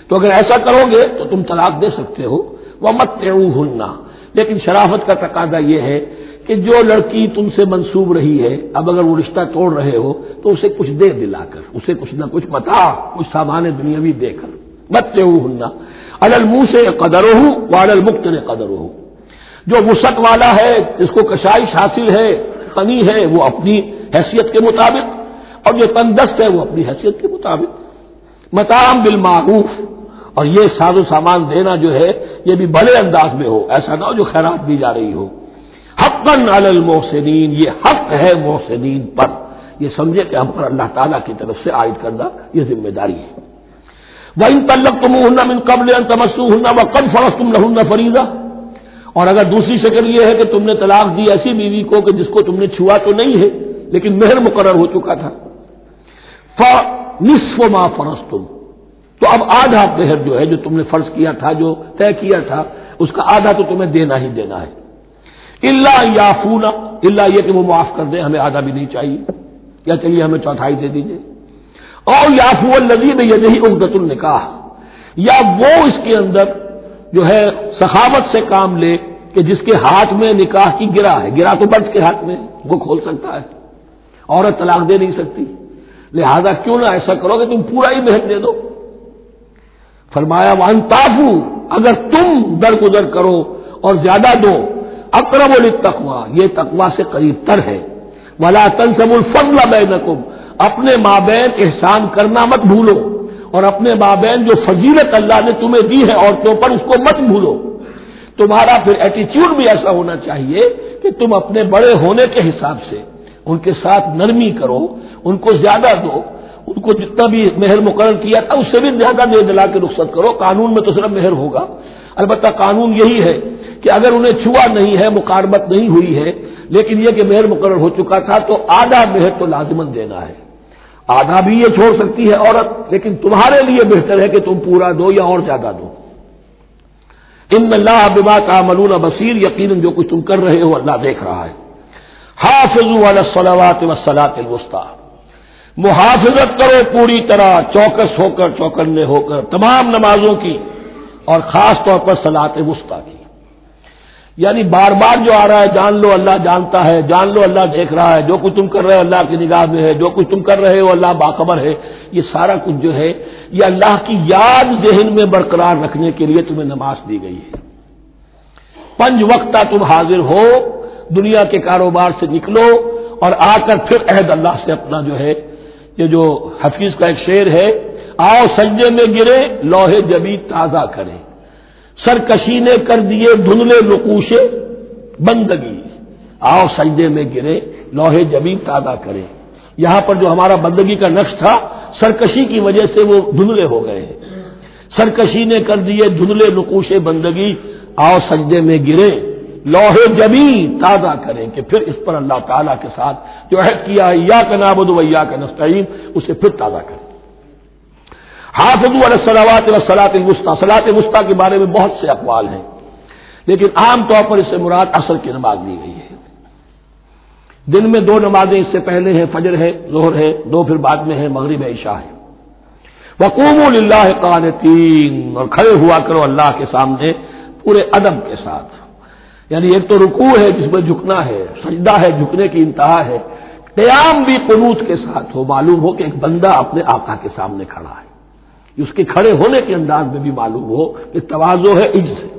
تو اگر ایسا کرو گے تو تم طلاق دے سکتے ہو۔ وَمَتِّعُوهُنَّ، لیکن شرافت کا تقاضا یہ ہے کہ جو لڑکی تم سے منسوب رہی ہے، اب اگر وہ رشتہ توڑ رہے ہو تو اسے کچھ دے دلا کر، اسے کچھ نہ کچھ متاع، کچھ سامان دنیاوی دے کر۔ مَتِّعُوهُنَّ عَلَى الْمُوسِعِ قَدَرُهُ وَعَلَى الْمُقْتِرِ قَدَرُهُ، جو وسعت والا ہے، جس کو کشائش حاصل ہے، غنی ہے، وہ اپنی حیثیت کے مطابق، اور جو تندست ہے وہ اپنی حیثیت کے مطابق۔ متاعًا بالمعروف، اور یہ ساز و سامان دینا جو ہے یہ بھی بھلے انداز میں ہو، ایسا نہ ہو جو خیرات دی جا رہی ہو۔ حقاً علی المحسنین، یہ حق ہے محسنین پر، یہ سمجھے کہ ہم پر اللہ تعالیٰ کی طرف سے عائد کردہ یہ ذمہ داری ہے۔ وَإِن طَلَّقْتُمُوهُنَّ مِن قَبْلِ أَن تَمَسُّوهُنَّ وَقَدْ فَرَضْتُمْ لَهُنَّ فَرِيضَةً، اور اگر دوسری شکل یہ ہے کہ تم نے طلاق دی ایسی بیوی کو کہ جس کو تم نے چھوا تو نہیں ہے، لیکن مہر مقرر ہو چکا تھا. فنصف ما فرضتم، تو اب آدھا مہر جو ہے جو تم نے فرض کیا تھا، جو طے کیا تھا، اس کا آدھا تو تمہیں دینا ہی دینا ہے. الا یعفونا، الا یہ کہ وہ معاف کر دیں، ہمیں آدھا بھی نہیں چاہیے، یا چلیے ہمیں چوتھائی دے دیجیے. اور یعفو الذی بیدہ عقدۃ النکاح، یا وہ اس کے اندر جو ہے سخاوت سے کام لے کہ جس کے ہاتھ میں نکاح کی گرا ہے. گرا تو مرد کے ہاتھ میں، وہ کھول سکتا ہے، عورت طلاق دے نہیں سکتی. لہذا کیوں نہ ایسا کرو کہ تم پورا ہی مہر دے دو. فرمایا وان تعفو، اگر تم درگزر کرو اور زیادہ دو، اقرب للتقوی، یہ تقوی سے قریب تر ہے. ولا تنسبوا الفضل بینکم، اپنے مابین احسان کرنا مت بھولو، اور اپنے مابین جو فضیلت اللہ نے تمہیں دی ہے عورتوں پر اس کو مت بھولو. تمہارا پھر ایٹیچیوڈ بھی ایسا ہونا چاہیے کہ تم اپنے بڑے ہونے کے حساب سے ان کے ساتھ نرمی کرو، ان کو زیادہ دو، ان کو جتنا بھی مہر مقرر کیا تھا اس سے بھی زیادہ دے دلا کے رخصت کرو. قانون میں تو صرف مہر ہوگا، البتہ قانون یہی ہے کہ اگر انہیں چھوا نہیں ہے، مقاربت نہیں ہوئی ہے، لیکن یہ کہ مہر مقرر ہو چکا تھا تو آدھا مہر تو لازماً دینا ہے. آدھا بھی یہ چھوڑ سکتی ہے عورت، لیکن تمہارے لیے بہتر ہے کہ تم پورا دو یا اور زیادہ دو. ان اللہ بما تعملون بصیر، یقیناً جو کچھ تم کر رہے ہو اللہ دیکھ رہا ہے. حافظوا علی الصلوات والصلاۃ الوسطی، محافظت کرو پوری طرح، چوکس ہو کر، چوکنے ہو کر تمام نمازوں کی، اور خاص طور پر صلاۃ وسطی کی. یعنی بار بار جو آ رہا ہے جان لو اللہ جانتا ہے، جان لو اللہ دیکھ رہا ہے، جو کچھ تم کر رہے ہو اللہ کی نگاہ میں ہے، جو کچھ تم کر رہے ہو اللہ باخبر ہے. یہ سارا کچھ جو ہے یہ اللہ کی یاد ذہن میں برقرار رکھنے کے لیے تمہیں نماز دی گئی ہے. 5 وقتہ تم حاضر ہو، دنیا کے کاروبار سے نکلو اور آ کر پھر عہد اللہ سے اپنا جو ہے، یہ جو حفیظ کا ایک شعر ہے، آؤ سجدے میں گرے لوح جبین تازہ کرے، سرکشی نے کر دیے دھندلے نقوش بندگی. آؤ سجدے میں گرے لوح جبین تازہ کرے. یہاں پر جو ہمارا بندگی کا نقش تھا سرکشی کی وجہ سے وہ دھندلے ہو گئے ہیں. سرکشی نے کر دیے دھندلے نقوش بندگی، آؤ سجدے میں گرے لوح جبین تازہ کریں، کہ پھر اس پر اللہ تعالیٰ کے ساتھ جو عہد کیا ہے ایاک نعبد و ایاک نستعین اسے پھر تازہ کریں. حافظوا علی الصلوات والصلاۃ الوسطی، صلاۃ وسطی کے بارے میں بہت سے اقوال ہیں، لیکن عام طور پر اس سے مراد عصر کی نماز لی گئی ہے. دن میں 2 نمازیں اس سے پہلے ہیں، فجر ہے، ظہر ہے، 2 پھر بعد میں ہے، مغرب عشاء ہے. وقوموا للہ قانتین، اور کھڑے ہوا کرو اللہ کے سامنے پورے ادب کے ساتھ. یعنی ایک تو رکوع ہے جس میں جھکنا ہے، سجدہ ہے جھکنے کی انتہا ہے، قیام بھی قنوت کے ساتھ ہو، معلوم ہو کہ ایک بندہ اپنے آقا کے سامنے کھڑا ہے. اس کے کھڑے ہونے کے انداز میں بھی معلوم ہو کہ تواضع ہے، عجز ہے.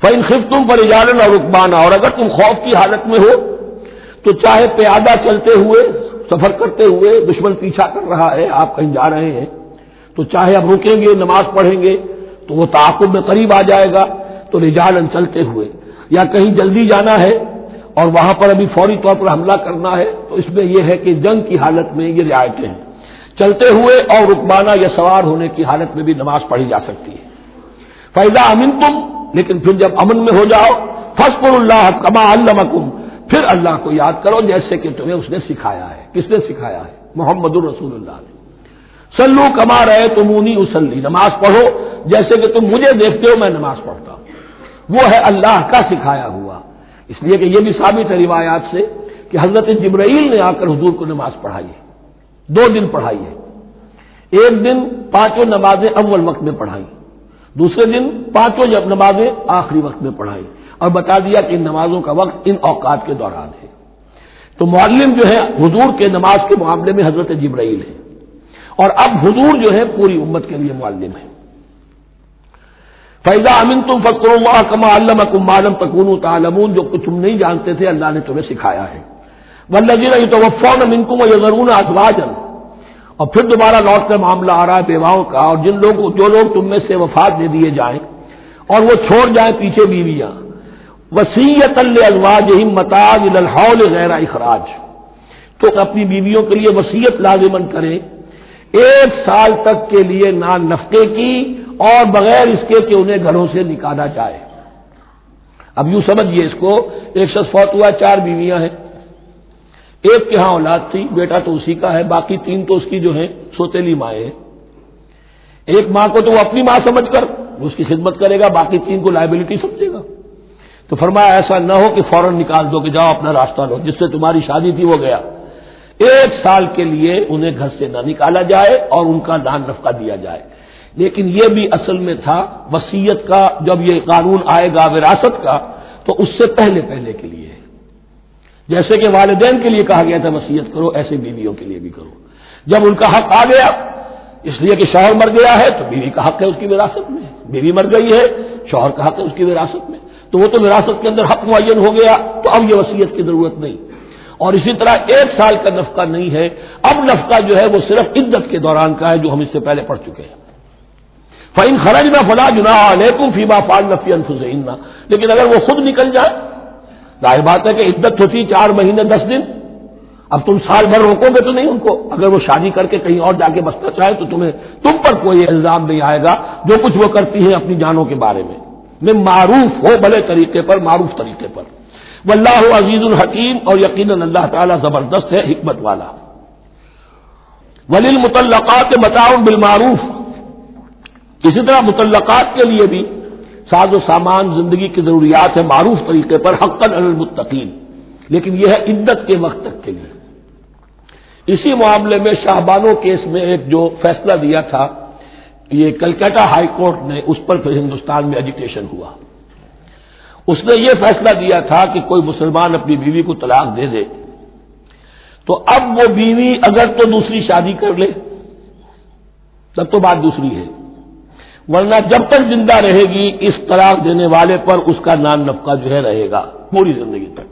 فَإِنْ خِفْتُمْ فَرِجَالًا أَوْ رُكْبَانًا، اور اگر تم خوف کی حالت میں ہو تو چاہے پیادہ چلتے ہوئے، سفر کرتے ہوئے، دشمن پیچھا کر رہا ہے، آپ کہیں جا رہے ہیں تو چاہے اب رکیں گے نماز پڑھیں گے تو وہ تعاقب میں قریب آ جائے گا، تو رجالن چلتے ہوئے، یا کہیں جلدی جانا ہے اور وہاں پر ابھی فوری طور پر حملہ کرنا ہے تو اس میں یہ ہے کہ جنگ کی حالت میں یہ رعایتیں ہیں. چلتے ہوئے اور رکبانہ یا سوار ہونے کی حالت میں بھی نماز پڑھی جا سکتی ہے. فَإِذَا أَمِنْتُمْ، لیکن پھر جب امن میں ہو جاؤ، فَاذْكُرُوا اللَّهَ كَمَا عَلَّمَكُمْ، پھر اللہ کو یاد کرو جیسے کہ تمہیں اس نے سکھایا ہے. کس نے سکھایا ہے؟ محمد الرسول اللہ نے. صلوا كما رأيتموني أصلي، نماز پڑھو جیسے کہ تم مجھے دیکھتے ہو میں نماز پڑھتا ہوں. وہ ہے اللہ کا سکھایا ہوا. اس لیے کہ یہ بھی ثابت ہے روایات سے کہ حضرت جبرائیل نے آ کر حضور کو نماز پڑھائی ہے، 2 دن پڑھائی ہے. ایک دن 5 نمازیں اول وقت میں پڑھائی، دوسرے دن 5 نمازیں آخری وقت میں پڑھائی، اور بتا دیا کہ ان نمازوں کا وقت ان اوقات کے دوران ہے. تو معلم جو ہے حضور کے نماز کے معاملے میں حضرت جبرائیل ہے، اور اب حضور جو ہے پوری امت کے لیے معلم ہے. فَإِذَا أَمِنْتُمْ فَاذْكُرُوا اللَّهَ كَمَا عَلَّمَكُم مَّا لَمْ تَكُونُوا تَعْلَمُونَ، جو کچھ تم نہیں جانتے تھے اللہ نے تمہیں سکھایا ہے. وَالَّذِينَ يَتَوَفَّوْنَ مِنكُمْ وَيَذَرُونَ أَزْوَاجًا، اور پھر دوبارہ لوٹ کر معاملہ آ رہا ہے بیواؤں کا، اور جو لوگ تم میں سے وفات دے دیے جائیں اور وہ چھوڑ جائیں پیچھے بیویاں، وصیۃ لازواجہم متاع الی الحول غیر اخراج، تو اپنی بیویوں کے لیے وصیت لازمن کریں 1 سال تک کے لیے نان نفقے کی، اور بغیر اس کے کہ انہیں گھروں سے نکالا جائے. اب یوں سمجھیے اس کو، ایک شخص فوت ہوا، 4 بیویاں ہیں، ایک کے ہاں اولاد تھی، بیٹا تو اسی کا ہے، باقی تین تو اس کی جو ہیں سوتیلی مائیں ہیں۔ ایک ماں کو تو وہ اپنی ماں سمجھ کر اس کی خدمت کرے گا، باقی تین کو لائبلٹی سمجھے گا۔ تو فرمایا ایسا نہ ہو کہ فوراً نکال دو کہ جاؤ اپنا راستہ لو، جس سے تمہاری شادی تھی وہ گیا۔ 1 سال کے لیے انہیں گھر سے نہ نکالا جائے اور ان کا دان نفقہ دیا جائے۔ لیکن یہ بھی اصل میں تھا وصیت کا، جب یہ قانون آئے گا وراثت کا تو اس سے پہلے کے لیے، جیسے کہ والدین کے لیے کہا گیا تھا وصیت کرو، ایسے بیویوں کے لیے بھی کرو۔ جب ان کا حق آ گیا، اس لیے کہ شوہر مر گیا ہے تو بیوی کا حق ہے اس کی وراثت میں، بیوی مر گئی ہے شوہر کا حق ہے اس کی وراثت میں، تو وہ تو وراثت کے اندر حق معین ہو گیا، تو اب یہ وصیت کی ضرورت نہیں۔ اور اسی طرح 1 سال کا نفقہ نہیں ہے، اب نفقہ جو ہے وہ صرف عدت کے دوران کا ہے، جو ہم اس سے پہلے پڑھ چکے ہیں۔ فَإِنْ خَرَجْنَا فَلَا جُنَاحَ عَلَيْكُمْ فِيمَا فَعَلْنَ فِي أَنفُسِهِنَّ، لیکن اگر وہ خود نکل جائے، ظاہر بات ہے کہ عدت ہوتی 4 مہینے 10 دن، اب تم سال بھر روکو گے تو نہیں ان کو، اگر وہ شادی کر کے کہیں اور جا کے بسنا چاہے تو تم پر کوئی الزام نہیں آئے گا، جو کچھ وہ کرتی ہیں اپنی جانوں کے بارے میں معروف ہو، بھلے طریقے پر، معروف طریقے پر۔ واللہ عزیز الحکیم، اور یقیناً اللہ تعالیٰ زبردست ہے، حکمت والا۔ وللمطلقات متاع بالمعروف، اسی طرح مطلقات کے لیے بھی ساز و سامان زندگی کی ضروریات ہے معروف طریقے پر، حقا علی المتقین، لیکن یہ ہے عدت کے وقت تک کے لیے۔ اسی معاملے میں شاہبانو کیس میں ایک جو فیصلہ دیا تھا، یہ کلکتہ ہائی کورٹ نے، اس پر پھر ہندوستان میں ایجیٹیشن ہوا۔ اس نے یہ فیصلہ دیا تھا کہ کوئی مسلمان اپنی بیوی کو طلاق دے دے تو اب وہ بیوی اگر تو دوسری شادی کر لے تب تو بات دوسری ہے، ورنہ جب تک زندہ رہے گی اس طلاق دینے والے پر اس کا نان نفقہ جو ہے رہے گا پوری زندگی تک۔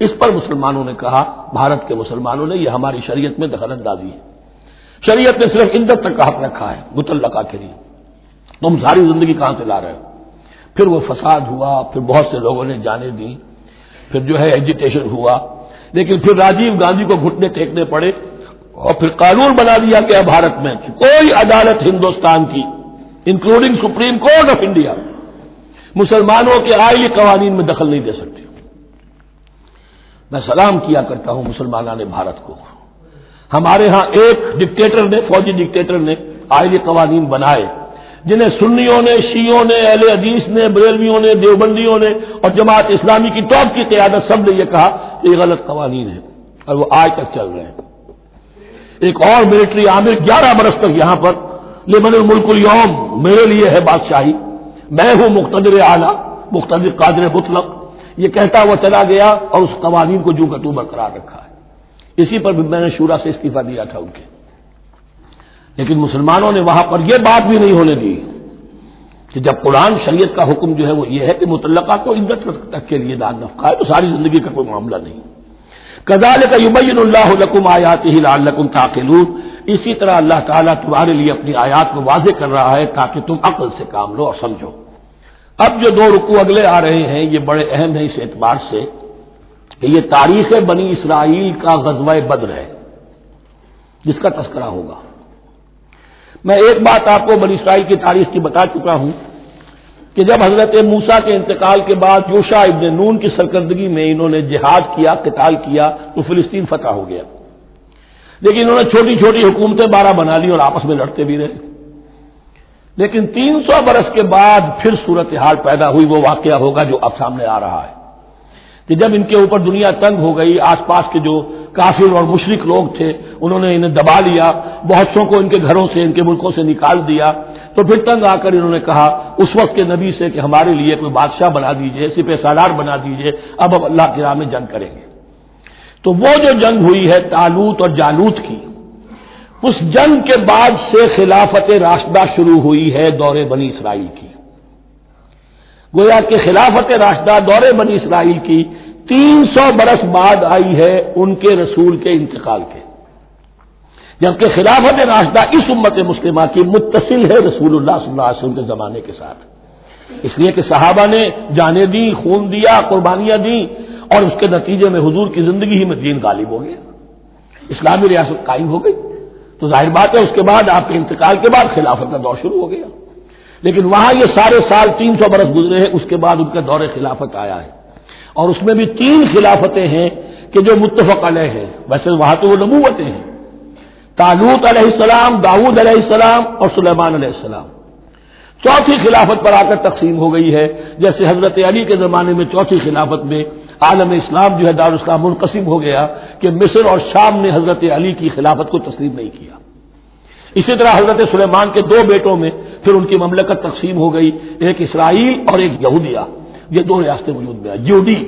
اس پر مسلمانوں نے کہا، بھارت کے مسلمانوں نے، یہ ہماری شریعت میں دخل اندازی ہے، شریعت نے صرف عدت تک کا حق رکھا ہے مطلقہ کے لیے، تم ساری زندگی کہاں سے لا رہے ہو؟ پھر وہ فساد ہوا، پھر بہت سے لوگوں نے جانیں دی، پھر جو ہے ایجیٹیشن ہوا، لیکن پھر راجیو گاندھی کو گھٹنے ٹیکنے پڑے اور پھر قانون بنا دیا گیا بھارت میں کہ کوئی عدالت ہندوستان کی including supreme court of India مسلمانوں کے آئلی قوانین میں دخل نہیں دے سکتی۔ میں سلام کیا کرتا ہوں مسلمانان بھارت کو، ہمارے ہاں ایک ڈکٹیٹر نے، فوجی ڈکٹیٹر نے آئلی قوانین بنائے جنہیں سنیوں نے، شیعوں نے، اہل حدیث نے، بریلویوں نے، دیوبندیوں نے اور جماعت اسلامی کی ٹاپ کی قیادت سب نے یہ کہا کہ یہ غلط قوانین ہیں، اور وہ آج تک چل رہے ہیں۔ ایک اور ملٹری عامر 11 برس تک یہاں پر لمن الملک اليوم، میرے لیے ہے بادشاہی، میں ہوں مقتدر اعلیٰ، مقتدر قادر مطلق، یہ کہتا وہ چلا گیا اور اس قوانین کو جو کا تو برقرار رکھا ہے۔ اسی پر بھی میں نے شورا سے استعفیٰ دیا تھا ان کے، لیکن مسلمانوں نے وہاں پر یہ بات بھی نہیں ہونے دی کہ جب قرآن شریعت کا حکم جو ہے وہ یہ ہے کہ مطلقہ کو عدت تک کے لیے دان نفقہ ہے تو ساری زندگی کا کوئی معاملہ نہیں۔ کذالک یبین اللہ لکم آیاتہ لعلکم تعقلون، اسی طرح اللہ تعالیٰ تمہارے لیے اپنی آیات کو واضح کر رہا ہے تاکہ تم عقل سے کام لو اور سمجھو۔ اب جو 2 رکوع اگلے آ رہے ہیں یہ بڑے اہم ہیں اس اعتبار سے کہ یہ تاریخ بنی اسرائیل کا غزوہ بدر ہے جس کا تذکرہ ہوگا۔ میں ایک بات آپ کو بنی اسرائیل کی تاریخ کی بتا چکا ہوں کہ جب حضرت موسیٰ کے انتقال کے بعد یوشع ابن نون کی سرکردگی میں انہوں نے جہاد کیا، قتال کیا تو فلسطین فتح ہو گیا، لیکن انہوں نے چھوٹی چھوٹی حکومتیں 12 بنا لی اور آپس میں لڑتے بھی رہے۔ لیکن 300 برس کے بعد پھر صورتحال پیدا ہوئی، وہ واقعہ ہوگا جو اب سامنے آ رہا ہے کہ جب ان کے اوپر دنیا تنگ ہو گئی، آس پاس کے جو کافر اور مشرک لوگ تھے انہوں نے انہیں دبا لیا، بہت سو کو ان کے گھروں سے، ان کے ملکوں سے نکال دیا، تو پھر تنگ آ کر انہوں نے کہا اس وقت کے نبی سے کہ ہمارے لیے کوئی بادشاہ بنا دیجئے، سپہ سالار بنا دیجئے، اب اللہ کی راہ میں جنگ کریں گے۔ تو وہ جو جنگ ہوئی ہے طالوت اور جالوت کی، اس جنگ کے بعد سے خلافت راشدہ شروع ہوئی ہے دور بنی اسرائیل کی۔ گویا کہ خلافت راشدہ دور بنی اسرائیل کی 300 برس بعد آئی ہے ان کے رسول کے انتقال کے، جبکہ خلافت راشدہ اس امت مسلمہ کی متصل ہے رسول اللہ صلی اللہ علیہ وسلم کے زمانے کے ساتھ، اس لیے کہ صحابہ نے جانیں دی، خون دیا، قربانیاں دی، اور اس کے نتیجے میں حضور کی زندگی ہی میں دین غالب ہو گیا، اسلامی ریاست قائم ہو گئی۔ تو ظاہر بات ہے اس کے بعد آپ کے انتقال کے بعد خلافت کا دور شروع ہو گیا، لیکن وہاں یہ سارے سال 300 برس گزرے ہیں، اس کے بعد ان کا دور خلافت آیا ہے، اور اس میں بھی 3 خلافتیں ہیں کہ جو متفق علیہ ہے، ویسے وہاں تو وہ نبوتیں ہیں، طالوت علیہ السلام، داؤد علیہ السلام اور سلیمان علیہ السلام، چوتھی خلافت پر آ کر تقسیم ہو گئی ہے، جیسے حضرت علی کے زمانے میں چوتھی خلافت میں عالم اسلام جو ہے دارالاسلام منقسم ہو گیا کہ مصر اور شام نے حضرت علی کی خلافت کو تسلیم نہیں کیا۔ اسی طرح حضرت سلیمان کے دو بیٹوں میں پھر ان کی مملکت تقسیم ہو گئی، ایک اسرائیل اور ایک یہودیہ، یہ دو ریاستیں وجود میں آئی، یہودی۔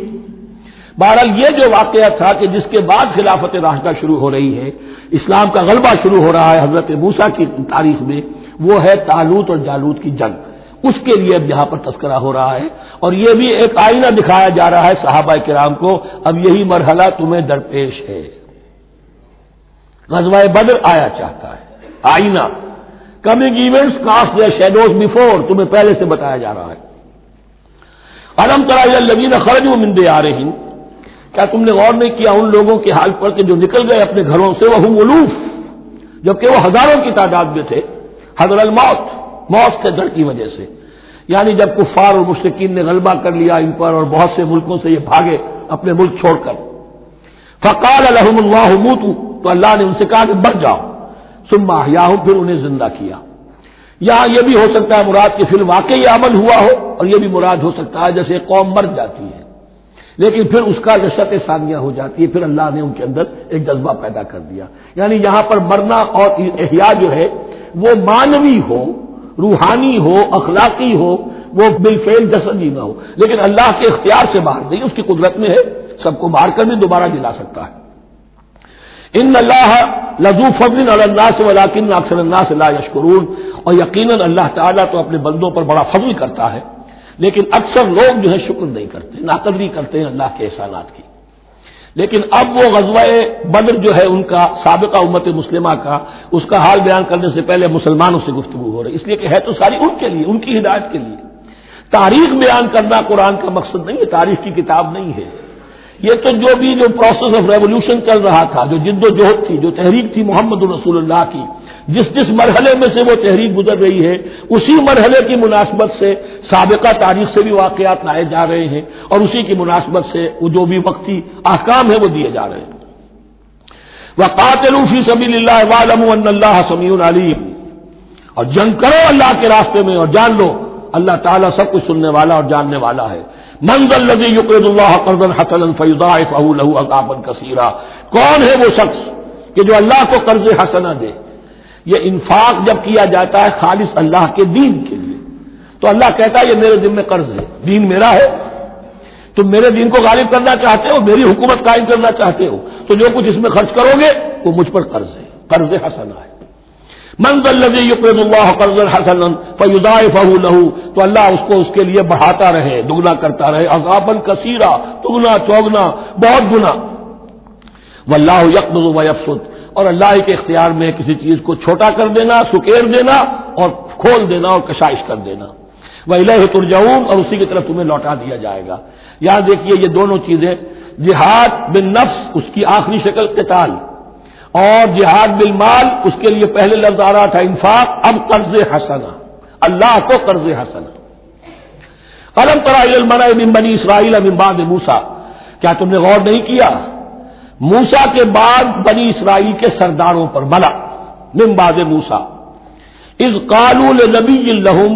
بہرحال یہ جو واقعہ تھا کہ جس کے بعد خلافت راشدہ شروع ہو رہی ہے، اسلام کا غلبہ شروع ہو رہا ہے حضرت موسیٰ کی تاریخ میں، وہ ہے طالوت اور جالوت کی جنگ، اس کے لیے اب یہاں پر تذکرہ ہو رہا ہے، اور یہ بھی ایک آئینہ دکھایا جا رہا ہے صحابہ کرام کو، اب یہی مرحلہ تمہیں درپیش ہے۔ غزوہ بدر آیا چاہتا ہے، آئینہ، coming events cast their shadows before, تمہیں پہلے سے بتایا جا رہا ہے۔ الم تر الی الذین خرجوا من دیارہم، کیا تم نے غور نہیں کیا ان لوگوں کے حال پر کہ جو نکل گئے اپنے گھروں سے، وہم الوف، جبکہ وہ ہزاروں کی تعداد میں تھے، حذر الموت، موت کے ڈر کی وجہ سے، یعنی جب کفار اور مشرکین نے غلبہ کر لیا ان پر اور بہت سے ملکوں سے یہ بھاگے اپنے ملک چھوڑ کر، فقال لهم اللہ موتوا، تو اللہ نے ان سے کہا کہ مر جاؤ، ثم احیاہم، پھر انہیں زندہ کیا۔ یہاں یہ بھی ہو سکتا ہے مراد کہ فی الواقع یہ عمل ہوا ہو، اور یہ بھی مراد ہو سکتا ہے جیسے قوم مر جاتی ہے لیکن پھر اس کا نشأت ثانیہ ہو جاتی ہے، پھر اللہ نے ان کے اندر ایک جذبہ پیدا کر دیا، یعنی یہاں پر مرنا اور احیا جو ہے وہ مانوی ہو، روحانی ہو، اخلاقی ہو، وہ بالفعل جسدی نہ ہو، لیکن اللہ کے اختیار سے باہر نہیں، اس کی قدرت میں ہے، سب کو مار کر بھی دوبارہ جلا سکتا ہے۔ ان اللہ لذو فضل علی الناس ولکن اکثر الناس لا یشکرون، اور یقیناً اللہ تعالیٰ تو اپنے بندوں پر بڑا فضل کرتا ہے، لیکن اکثر لوگ جو ہے شکر نہیں کرتے، ناقدری کرتے ہیں اللہ کے احسانات کی۔ لیکن اب وہ غزوہ بدر جو ہے ان کا سابقہ امت مسلمہ کا، اس کا حال بیان کرنے سے پہلے مسلمانوں سے گفتگو ہو رہی، اس لیے کہ ہے تو ساری ان کے لیے، ان کی ہدایت کے لیے۔ تاریخ بیان کرنا قرآن کا مقصد نہیں ہے، تاریخ کی کتاب نہیں ہے یہ، تو جو بھی جو پروسیس آف ریولوشن چل رہا تھا، جو جد و جہد تھی، جو تحریک تھی محمد رسول اللہ کی، جس مرحلے میں سے وہ تحریک گزر رہی ہے، اسی مرحلے کی مناسبت سے سابقہ تاریخ سے بھی واقعات لائے جا رہے ہیں، اور اسی کی مناسبت سے وہ جو بھی وقتی احکام ہے وہ دیے جا رہے ہیں۔ وَقَاتِلُوا فِي سَبِيلِ اللَّهِ وَاعْلَمُوا أَنَّ اللَّهَ سَمِيعٌ عَلِيمٌ، اور جنگ کرو اللہ کے راستے میں، اور جان لو اللہ تعالیٰ سب کچھ سننے والا اور جاننے والا ہے۔ مَنْ ذَا الَّذِي يُقْرِضُ اللَّهَ قَرْضًا حَسَنًا فَيُضَاعِفَهُ لَهُ أَضْعَافًا كَثِيرًا، کون ہے وہ شخص کہ جو اللہ کو قرض حسنہ دے؟ یہ انفاق جب کیا جاتا ہے خالص اللہ کے دین کے لیے، تو اللہ کہتا ہے یہ میرے ذمہ قرض ہے، دین میرا ہے، تم میرے دین کو غالب کرنا چاہتے ہو، میری حکومت قائم کرنا چاہتے ہو، تو جو کچھ اس میں خرچ کرو گے وہ مجھ پر قرض ہے، قرض حسنہ ہے۔ من ذا الذی یقرض اللہ قرضا حسنا فیضاعفہ لہ، تو اللہ اس کو اس کے لیے بڑھاتا رہے، دگنا کرتا رہے، اضعافا کثیرا، دگنا چوگنا، بہت گنا۔ واللہ یقبض ویبسط، اور اللہ کے اختیار میں کسی چیز کو چھوٹا کر دینا، سکیر دینا، اور کھول دینا اور کشائش کر دینا۔ وَإِلَيْهِ تُرْجَعُونَ، اور اسی کی طرف تمہیں لوٹا دیا جائے گا۔ یہاں دیکھیے یہ دونوں چیزیں، جہاد بالنفس اس کی آخری شکل قتال، اور جہاد بالمال اس کے لیے پہلے لفظ آ رہا تھا انفاق، اب قرض حسنہ، اللہ کو قرض حسنہ۔ أَلَمْ تَرَ إِلَى الْمَلَإِ مِن بَنِي إِسْرَائِيلَ مِن بَعْدِ مُوسَىٰ، کیا تم نے غور نہیں کیا موسیٰ کے بعد بنی اسرائیل کے سرداروں پر، ملا من بعد موسیٰ، اذ قالوا لنبی لہم،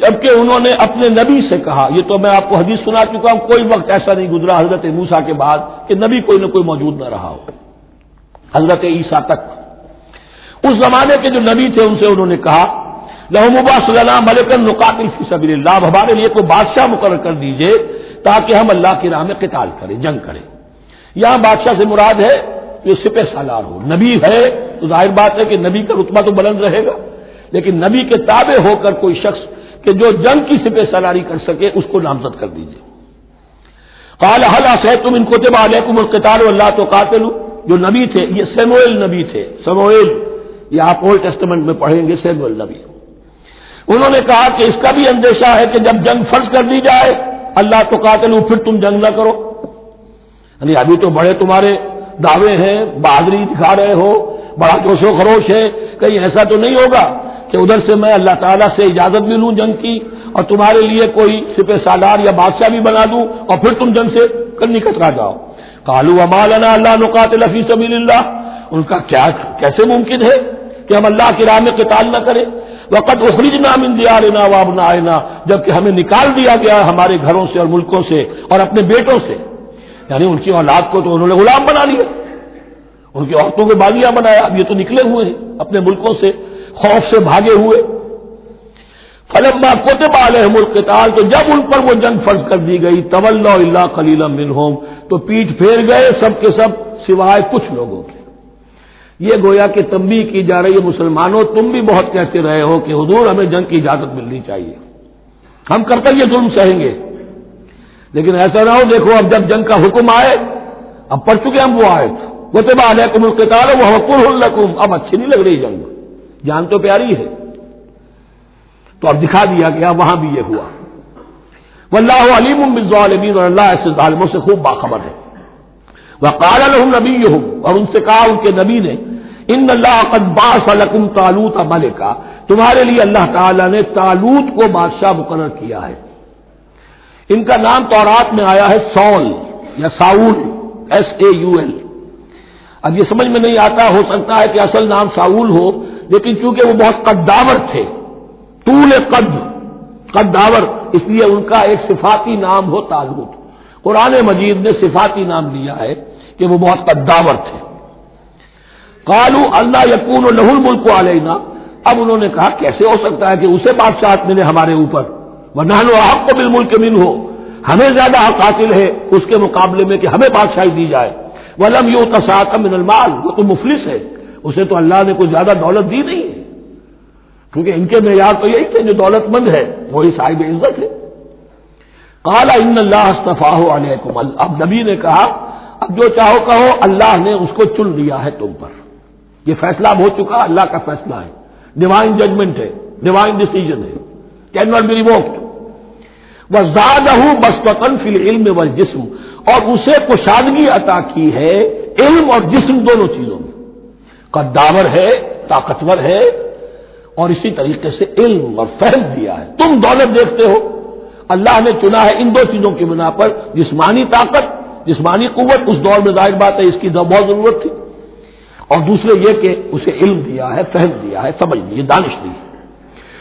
جبکہ انہوں نے اپنے نبی سے کہا، یہ تو میں آپ کو حدیث سنا چکا ہوں، کوئی وقت ایسا نہیں گزرا حضرت موسیٰ کے بعد کہ نبی کوئی نہ کوئی موجود نہ رہا ہو، حضرت عیسیٰ تک۔ اس زمانے کے جو نبی تھے ان سے انہوں نے کہا لہم ابعث لنا ملکا نقاتل فی سبیل اللہ، ہمارے لیے کوئی بادشاہ مقرر کر دیجئے تاکہ ہم اللہ کی راہ میں قتال کریں، جنگ کریں۔ یہاں بادشاہ سے مراد ہے جو سپہ سالار ہو، نبی ہے تو ظاہر بات ہے کہ نبی کا رتبہ تو بلند رہے گا، لیکن نبی کے تابع ہو کر کوئی شخص کہ جو جنگ کی سپہ سالاری کر سکے اس کو نامزد کر دیجئے۔ قال هل عصیتم ان كتب علیکم القتال الا تقاتلوا، جو نبی تھے یہ سموئیل نبی تھے، سموئیل، یہ آپ اولڈ ٹیسٹمنٹ میں پڑھیں گے سموئیل نبی۔ انہوں نے کہا کہ اس کا بھی اندیشہ ہے کہ جب جنگ فرض کر دی جائے اللہ تقاتلوا، پھر تم جنگ نہ کرو، یعنی ابھی تو بڑے تمہارے دعوے ہیں، بہادری دکھا رہے ہو، بڑا جوش و خروش ہے، کہیں ایسا تو نہیں ہوگا کہ ادھر سے میں اللہ تعالیٰ سے اجازت بھی لوں جنگ کی اور تمہارے لیے کوئی سپہ سالار یا بادشاہ بھی بنا دوں اور پھر تم جنگ سے نکترا جاؤ۔ قالوا وما لنا الا نقاتل فی سبیل اللہ، ان کا کیا کیسے ممکن ہے کہ ہم اللہ کی راہ میں قتال نہ کریں؟ وقد اخرجنا من دیارنا وابنائنا، جبکہ ہمیں نکال دیا گیا ہمارے گھروں سے اور ملکوں سے اور اپنے بیٹوں سے، یعنی ان کی اولاد کو تو انہوں نے غلام بنا لیا، ان کی عورتوں کو باغیاں بنایا، اب یہ تو نکلے ہوئے ہیں اپنے ملکوں سے خوف سے بھاگے ہوئے۔ فلما كتب عليهم القتال، تو جب ان پر وہ جنگ فرض کر دی گئی، تولوا الا قليلا منهم، تو پیٹھ پھیر گئے سب کے سب سوائے کچھ لوگوں کے۔ یہ گویا کہ تنبیہ کی جا رہی ہے مسلمانوں، تم بھی بہت کہتے رہے ہو کہ حضور ہمیں جنگ کی اجازت ملنی چاہیے، ہم کب تک یہ ظلم سہیں گے، لیکن ایسا نہ ہو دیکھو اب جب جنگ کا حکم آئے، اب پڑھ چکے ہم وہ آیت كتب عليكم القتال وهو كره لكم، اب اچھی نہیں لگ رہی جنگ، جان تو پیاری ہے، تو اب دکھا دیا گیا وہاں بھی یہ ہوا۔ واللہ علیم بالظالمین، اور اللہ ایسے ظالموں سے خوب باخبر ہے۔ وقال لهم نبیہم، اور ان سے کہا ان کے نبی نے، ان اللہ قد بعث لکم طالوت ملکا، تمہارے لیے اللہ تعالی نے طالوت کو بادشاہ مقرر کیا ہے۔ ان کا نام تورات میں آیا ہے سول یا ساؤل، SAUL۔ اب یہ سمجھ میں نہیں آتا، ہو سکتا ہے کہ اصل نام ساؤل ہو، لیکن چونکہ وہ بہت قداور تھے، طول قداور، اس لیے ان کا ایک صفاتی نام ہو طالوت۔ قرآن مجید نے صفاتی نام لیا ہے کہ وہ بہت قداور تھے۔ قالوا اللہ یکون لہ الملک علینا، اب انہوں نے کہا کیسے ہو سکتا ہے کہ اسے بادشاہت ملے ہمارے اوپر، ونحن احق بالملک منہ، ہمیں زیادہ حق حاصل ہے اس کے مقابلے میں کہ ہمیں بادشاہی دی جائے۔ ولم یؤت سعۃ من المال، وہ تو مفلس ہے، اسے تو اللہ نے کوئی زیادہ دولت دی نہیں ہے، کیونکہ ان کے معیار تو یہی تھے جو دولت مند ہے وہی صاحب عزت ہے۔ قال ان اللہ اصطفاہ علیکم، اب نبی نے کہا اب جو چاہو کہو، اللہ نے اس کو چن لیا ہے تم پر، یہ فیصلہ اب ہو چکا، اللہ کا فیصلہ ہے، ڈیوائن ججمنٹ ہے، ڈیوائن ڈیسیجن ہے، کین ناٹ بی ریووکڈ۔ وزادہ بسطۃ فی العلم والجسم، اور اسے کشادگی عطا کی ہے علم اور جسم دونوں چیزوں میں، قداور ہے، طاقتور ہے، اور اسی طریقے سے علم اور فہم دیا ہے۔ تم دولت دیکھتے ہو، اللہ نے چنا ہے ان دو چیزوں کی بنا پر، جسمانی طاقت، جسمانی قوت، اس دور میں ظاہر بات ہے اس کی بہت ضرورت تھی، اور دوسرے یہ کہ اسے علم دیا ہے، فہم دیا ہے، سمجھ دی ہے، دانش دی ہے۔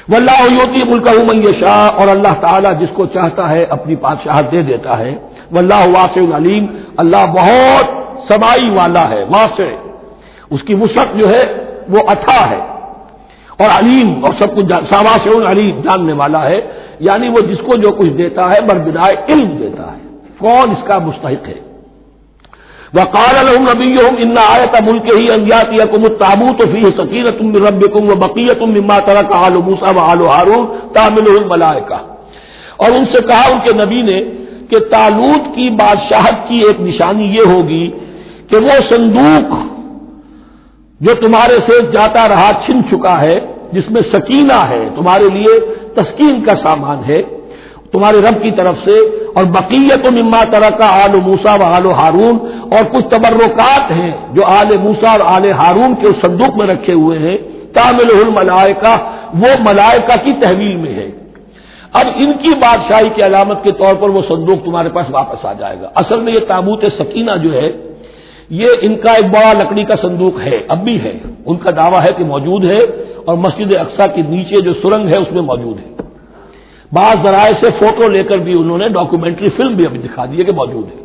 واللہ یؤتی ملکہ من یشاء، اور اللہ تعالیٰ جس کو چاہتا ہے اپنی بادشاہت دے دیتا ہے۔ واللہ واسع علیم، اللہ بہت سمائی والا ہے، واسع، اس کی وسعت جو ہے وہ اتھا ہے، اور علیم، اور سب کچھ واسع علیم، جاننے والا ہے، یعنی وہ جس کو جو کچھ دیتا ہے بربدائے علم دیتا ہے، کون اس کا مستحق ہے۔ وقال لهم نبيهم ان آیۃ ملکہ ان یاتیکم التابوت فیہ سکینۃ من ربکم وبقیۃ مما ترک آل موسیٰ وآل ہارون تحملہ الملائکہ، اور ان سے کہا ان کے نبی نے کہ طالوت کی بادشاہت کی ایک نشانی یہ ہوگی کہ وہ صندوق جو تمہارے سے جاتا رہا چھن چکا ہے، جس میں سکینہ ہے، تمہارے لیے تسکین کا سامان ہے تمہارے رب کی طرف سے، اور بقیت مما ترک آل موسیٰ و آل ہارون، اور کچھ تبرکات ہیں جو آل موسیٰ اور آل ہارون کے اس صندوق میں رکھے ہوئے ہیں، تحملہ الملائکہ، وہ ملائکہ کی تحویل میں ہے۔ اب ان کی بادشاہی کی علامت کے طور پر وہ صندوق تمہارے پاس واپس آ جائے گا۔ اصل میں یہ تابوت سکینہ جو ہے یہ ان کا ایک بڑا لکڑی کا صندوق ہے، اب بھی ہے، ان کا دعویٰ ہے کہ موجود ہے، اور مسجد اقصیٰ کے نیچے جو سرنگ ہے اس میں موجود ہے۔ بعض ذرائع سے فوٹو لے کر بھی انہوں نے ڈاکومنٹری فلم بھی ابھی دکھا دی ہے کہ موجود ہے۔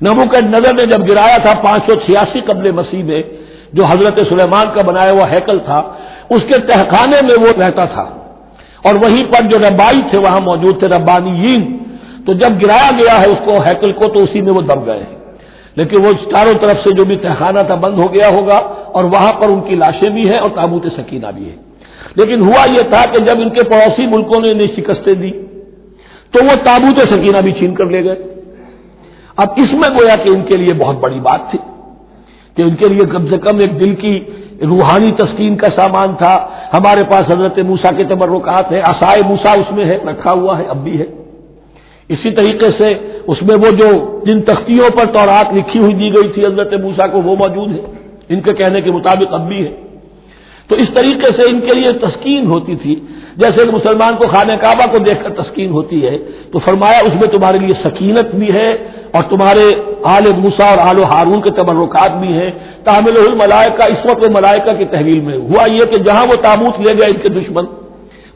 نبوکدنضر نے جب گرایا تھا 586 قبل مسیح میں، جو حضرت سلیمان کا بنایا ہوا ہیکل تھا، اس کے تہخانے میں وہ رہتا تھا، اور وہیں پر جو ربائی تھے وہاں موجود تھے، ربانیین، تو جب گرایا گیا ہے اس کو ہیکل کو تو اسی میں وہ دب گئے ہیں، لیکن وہ چاروں طرف سے جو بھی تہخانہ تھا بند ہو گیا ہوگا، اور وہاں پر ان کی لاشیں بھی ہیں اور تابوت سکینہ بھی ہے۔ لیکن ہوا یہ تھا کہ جب ان کے پڑوسی ملکوں نے انہیں شکستیں دی تو وہ تابوت سکینہ بھی چھین کر لے گئے۔ اب اس میں گویا کہ ان کے لیے بہت بڑی بات تھی کہ ان کے لیے کم سے کم ایک دل کی روحانی تسکین کا سامان تھا۔ ہمارے پاس حضرت موسیٰ کے تبرکات ہیں، عصائے موسیٰ اس میں ہے، رکھا ہوا ہے، اب بھی ہے۔ اسی طریقے سے اس میں وہ جو جن تختیوں پر تورات لکھی ہوئی دی گئی تھی حضرت موسیٰ کو، وہ موجود ہے، ان کے کہنے کے مطابق اب بھی ہے۔ تو اس طریقے سے ان کے لیے تسکین ہوتی تھی، جیسے کہ مسلمان کو خانہ کعبہ کو دیکھ کر تسکین ہوتی ہے، تو فرمایا اس میں تمہارے لیے سکینت بھی ہے اور تمہارے آل موسیٰ اور آل ہارون کے تبرکات بھی ہیں. تحملہ الملائکہ اس وقت وہ ملائکہ کی تحویل میں ہوا یہ کہ جہاں وہ تابوت لے گئے ان کے دشمن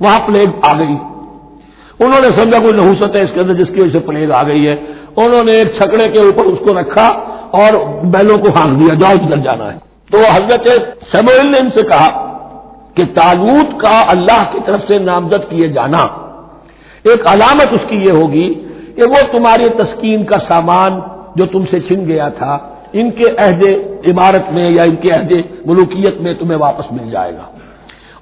وہاں پلیگ آ گئی. انہوں نے سمجھا کوئی نحوست ہے اس کے اندر جس کی وجہ سے پلیگ آ گئی ہے. انہوں نے ایک چھکڑے کے اوپر اس کو رکھا اور بیلوں کو ہانک دیا, جاؤ ادھر جانا ہے. تو حضرت سموئیل نے ان سے کہا کہ طالوت کا اللہ کی طرف سے نامزد کیے جانا ایک علامت اس کی یہ ہوگی کہ وہ تمہاری تسکین کا سامان جو تم سے چھن گیا تھا ان کے عہد عمارت میں یا ان کے عہد ملوکیت میں تمہیں واپس مل جائے گا,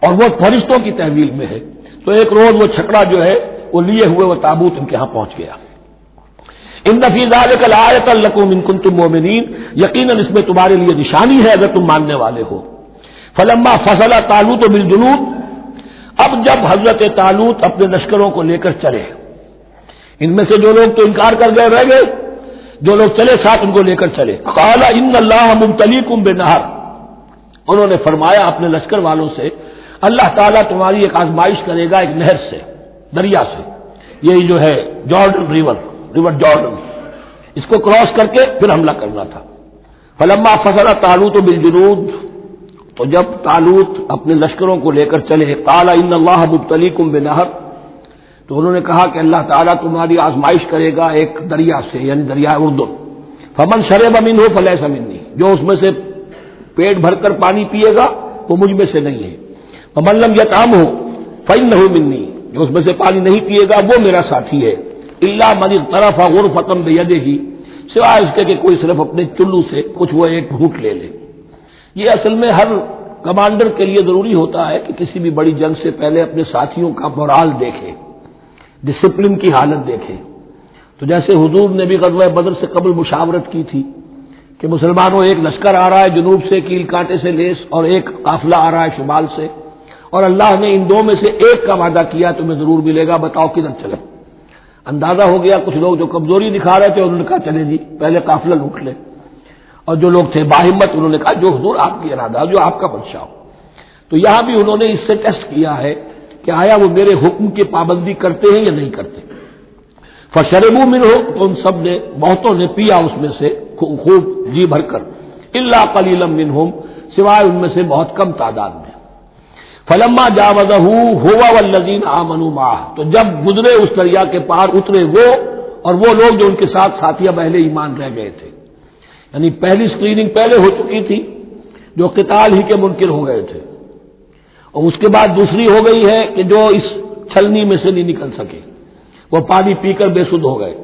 اور وہ فرشتوں کی تحویل میں ہے. تو ایک روز وہ چھکڑا جو ہے وہ لیے ہوئے وہ تابوت ان کے ہاں پہنچ گیا. ان فی ذلک لآیۃ لکم ان کنتم مؤمنین, یقیناً اس میں تمہارے لیے نشانی ہے اگر تم ماننے والے ہو. فلما فصل طالوت بالجنود, اب جب حضرت طالوت اپنے لشکروں کو لے کر چلے, ان میں سے جو لوگ تو انکار کر گئے رہ گئے, جو لوگ چلے ساتھ ان کو لے کر چلے. قال ان اللہ مبتلیکم بنہر, انہوں نے فرمایا اپنے لشکر والوں سے اللہ تعالیٰ تمہاری ایک آزمائش کرے گا ایک نہر سے, دریا سے. یہی جو ہے جارڈن ریور جارڈن, اس کو کراس کر کے پھر حملہ کرنا تھا. فلما فصل طالوت بالجنود, تو جب طالوت اپنے لشکروں کو لے کر چلے, قال ان اللہ مبتلیکم بنہر, تو انہوں نے کہا کہ اللہ تعالیٰ تمہاری آزمائش کرے گا ایک دریا سے, یعنی دریائے اردن. فمن شرب منہ فلیس منی, جو اس میں سے پیٹ بھر کر پانی پیے گا وہ مجھ میں سے نہیں ہے. ومن لم یطعمہ فانہ منی, جو اس میں سے پانی نہیں پیے گا وہ میرا ساتھی ہے. الا من اغترف غرفۃ بیدہ, سوائے اس کے کہ کوئی صرف اپنے چلو سے کچھ وہ ایک گھونٹ لے لے. یہ اصل میں ہر کمانڈر کے لیے ضروری ہوتا ہے کہ کسی بھی بڑی جنگ سے پہلے اپنے ساتھیوں کا مورال دیکھے, ڈسپلن کی حالت دیکھے. تو جیسے حضور نے بھی غزوہ بدر سے قبل مشاورت کی تھی کہ مسلمانوں ایک لشکر آ رہا ہے جنوب سے کیل کانٹے سے لیس, اور ایک قافلہ آ رہا ہے شمال سے, اور اللہ نے ان دو میں سے ایک کا وعدہ کیا تمہیں ضرور ملے گا, بتاؤ کدھر چلے. اندازہ ہو گیا کچھ لوگ جو کمزوری دکھا رہے تھے انہوں نے کہا چلے جی پہلے قافلہ لوٹ لے, اور جو لوگ تھے باہمت انہوں نے کہا جو حضور آپ کی ارادہ جو آپ کا منشا ہو. تو یہاں بھی انہوں نے اس سے ٹیسٹ کیا ہے کہ آیا وہ میرے حکم کی پابندی کرتے ہیں یا نہیں کرتے. فشربوا منہ, تو ان سب نے بہتوں نے پیا اس میں سے خوب جی بھر کر. الا قلیلا منہم, سوائے ان میں سے بہت کم تعداد میں. فلما جاوزہ هو والذین آمنوا معه, تو جب گزرے اس دریا کے پار اترے وہ اور وہ لوگ جو ان کے ساتھ ساتھیہ اہل ایمان رہ گئے تھے. یعنی پہلی سکریننگ پہلے ہو چکی تھی جو قتال ہی کے منکر ہو گئے تھے, اور اس کے بعد دوسری ہو گئی ہے کہ جو اس چھلنی میں سے نہیں نکل سکے, وہ پانی پی کر بے سدھ ہو گئے.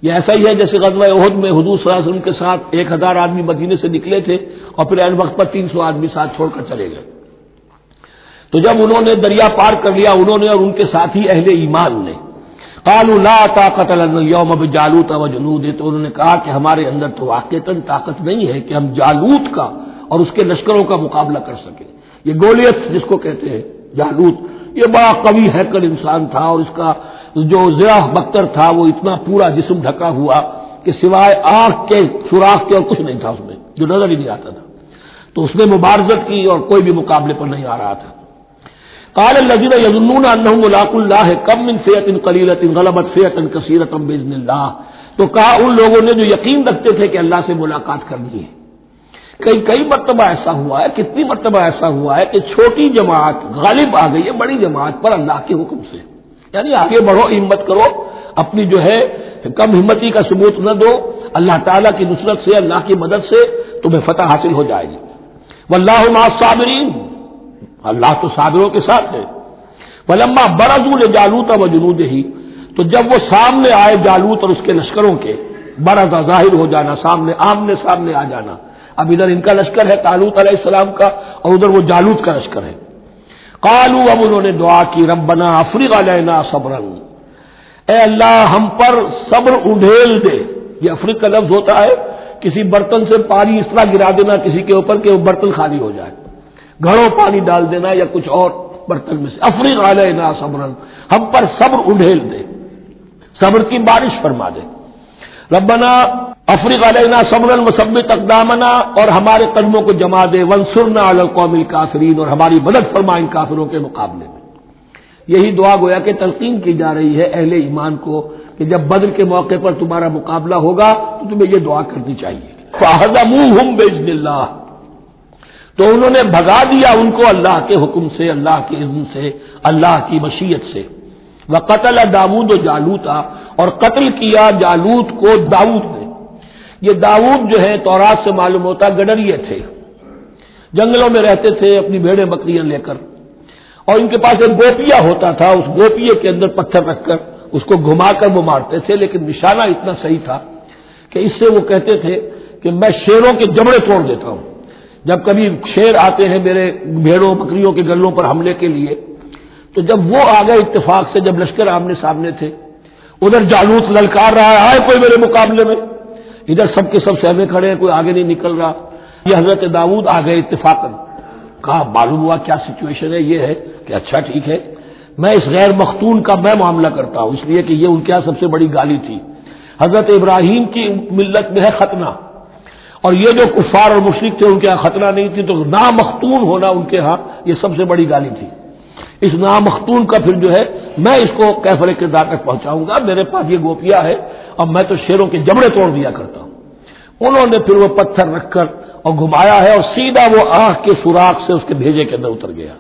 یہ ایسا ہی ہے جیسے غزوہ احد میں حضور صلی اللہ علیہ وسلم کے ساتھ 1000 آدمی مدینے سے نکلے تھے اور پھر عین وقت پر 300 آدمی ساتھ چھوڑ کر چلے گئے. تو جب انہوں نے دریا پار کر لیا انہوں نے اور ان کے ساتھی اہل ایمان نے, قالوا لا طاقت لنا اليوم بجالوت وجنودہ, تو انہوں نے کہا کہ ہمارے اندر تو واقعتاً طاقت نہیں ہے کہ ہم جالوت کا اور اس کے لشکروں کا مقابلہ کر سکیں. یہ گولیت جس کو کہتے ہیں جالوت, یہ بڑا قوی ہیکل انسان تھا, اور اس کا جو زرہ بختر تھا وہ اتنا پورا جسم ڈھکا ہوا کہ سوائے آنکھ کے سوراخ کے اور کچھ نہیں تھا اس میں, جو نظر ہی نہیں آتا تھا. تو اس نے مبارزت کی اور کوئی بھی مقابلے پر نہیں آ رہا تھا. قال الذين يظنون انهم ملاقو الله كم من فئة قليلة غلبت فئة كثيرة باذن الله, تو کہا ان لوگوں نے جو یقین رکھتے تھے کہ اللہ سے ملاقات کرنی ہے. کئی مرتبہ ایسا ہوا ہے, کتنی مرتبہ ایسا ہوا ہے کہ چھوٹی جماعت غالب آ گئی ہے بڑی جماعت پر اللہ کے حکم سے. یعنی آگے بڑھو, ہمت کرو, اپنی جو ہے کم ہمتی کا ثبوت نہ دو, اللہ تعالیٰ کی نصرت سے اللہ کی مدد سے تمہیں فتح حاصل ہو جائے گی. واللہ مع الصابرین, اللہ تو صابروں کے ساتھ ہے. فلما برزوا لجالوت وجنودہ, تو جب وہ سامنے آئے جالوت اور اس کے لشکروں کے, برزا ظاہر ہو جانا, سامنے آمنے سامنے آ جانا. اب ادھر ان کا لشکر ہے طالوت علیہ السلام کا, اور ادھر وہ جالوت کا لشکر ہے. قالوا, اب انہوں نے دعا کی, ربنا افرغ علینا صبرا, اے اللہ ہم پر صبر اڈھیل دے. یہ افرغ کا لفظ ہوتا ہے کسی برتن سے پانی اس طرح گرا دینا کسی کے اوپر کہ وہ برتن خالی ہو جائے, گھڑوں پانی ڈال دینا یا کچھ اور برتن میں سے. افرغ علینا صبرا, ہم پر صبر اڈھیل دے, صبر کی بارش فرما دے. ربنا افرغ علینا صبرا وثبت اقدامنا, اور ہمارے قدموں کو جما دے. وانصرنا علی القوم الکافرین, اور ہماری مدد فرما ان کافروں کے مقابلے میں. یہی دعا گویا کہ تلقین کی جا رہی ہے اہل ایمان کو کہ جب بدر کے موقع پر تمہارا مقابلہ ہوگا تو تمہیں یہ دعا کرنی چاہیے، فَهَزَمُوهُمْ بِإِذْنِ اللَّهِ، تو انہوں نے بھگا دیا ان کو اللہ کے حکم سے، اللہ کے اذن سے، اللہ کی مشیت سے۔ وَقَتَلَ داؤد جالوت، اور قتل کیا جالوت کو داؤد نے۔ یہ داؤد جو ہے تورات سے معلوم ہوتا گڈریے تھے، جنگلوں میں رہتے تھے اپنی بھیڑیں بکریاں لے کر، اور ان کے پاس ایک گوپیا ہوتا تھا، اس گوپیے کے اندر پتھر رکھ کر اس کو گھما کر وہ مارتے تھے، لیکن نشانہ اتنا صحیح تھا کہ اس سے وہ کہتے تھے کہ میں شیروں کے جبڑے توڑ دیتا ہوں۔ جب کبھی شیر آتے ہیں میرے بھیڑوں بکریوں کے گلوں پر حملے کے لیے، تو جب وہ آ گئے اتفاق سے، جب لشکر آمنے سامنے تھے، ادھر جالوت للکار رہا ہے کوئی میرے مقابلے میں، ادھر سب کے سب سہمے کھڑے ہیں، کوئی آگے نہیں نکل رہا۔ یہ حضرت داؤد آ گئے اتفاقاً، کہا معلوم ہوا کیا سچویشن ہے، یہ ہے کہ اچھا ٹھیک ہے، میں اس غیر مختون کا میں معاملہ کرتا ہوں، اس لیے کہ یہ ان کے یہاں سب سے بڑی گالی تھی۔ حضرت ابراہیم کی ملت میں ہے ختنہ، اور یہ جو کفار اور مشرک تھے ان کے یہاں ختنہ نہیں تھی، تو نامختون ہونا ان کے ہاں یہ سب سے بڑی گالی تھی۔ اس نامختون کا پھر جو ہے میں اس کو کیفر کردار تک پہنچاؤں گا، میرے پاس یہ گوپیا ہے اور میں تو شیروں کے جبڑے توڑ دیا کرتا ہوں۔ انہوں نے پھر وہ پتھر رکھ کر اور گھمایا ہے، اور سیدھا وہ آنکھ کے سوراخ سے اس کے بھیجے کے اندر اتر گیا،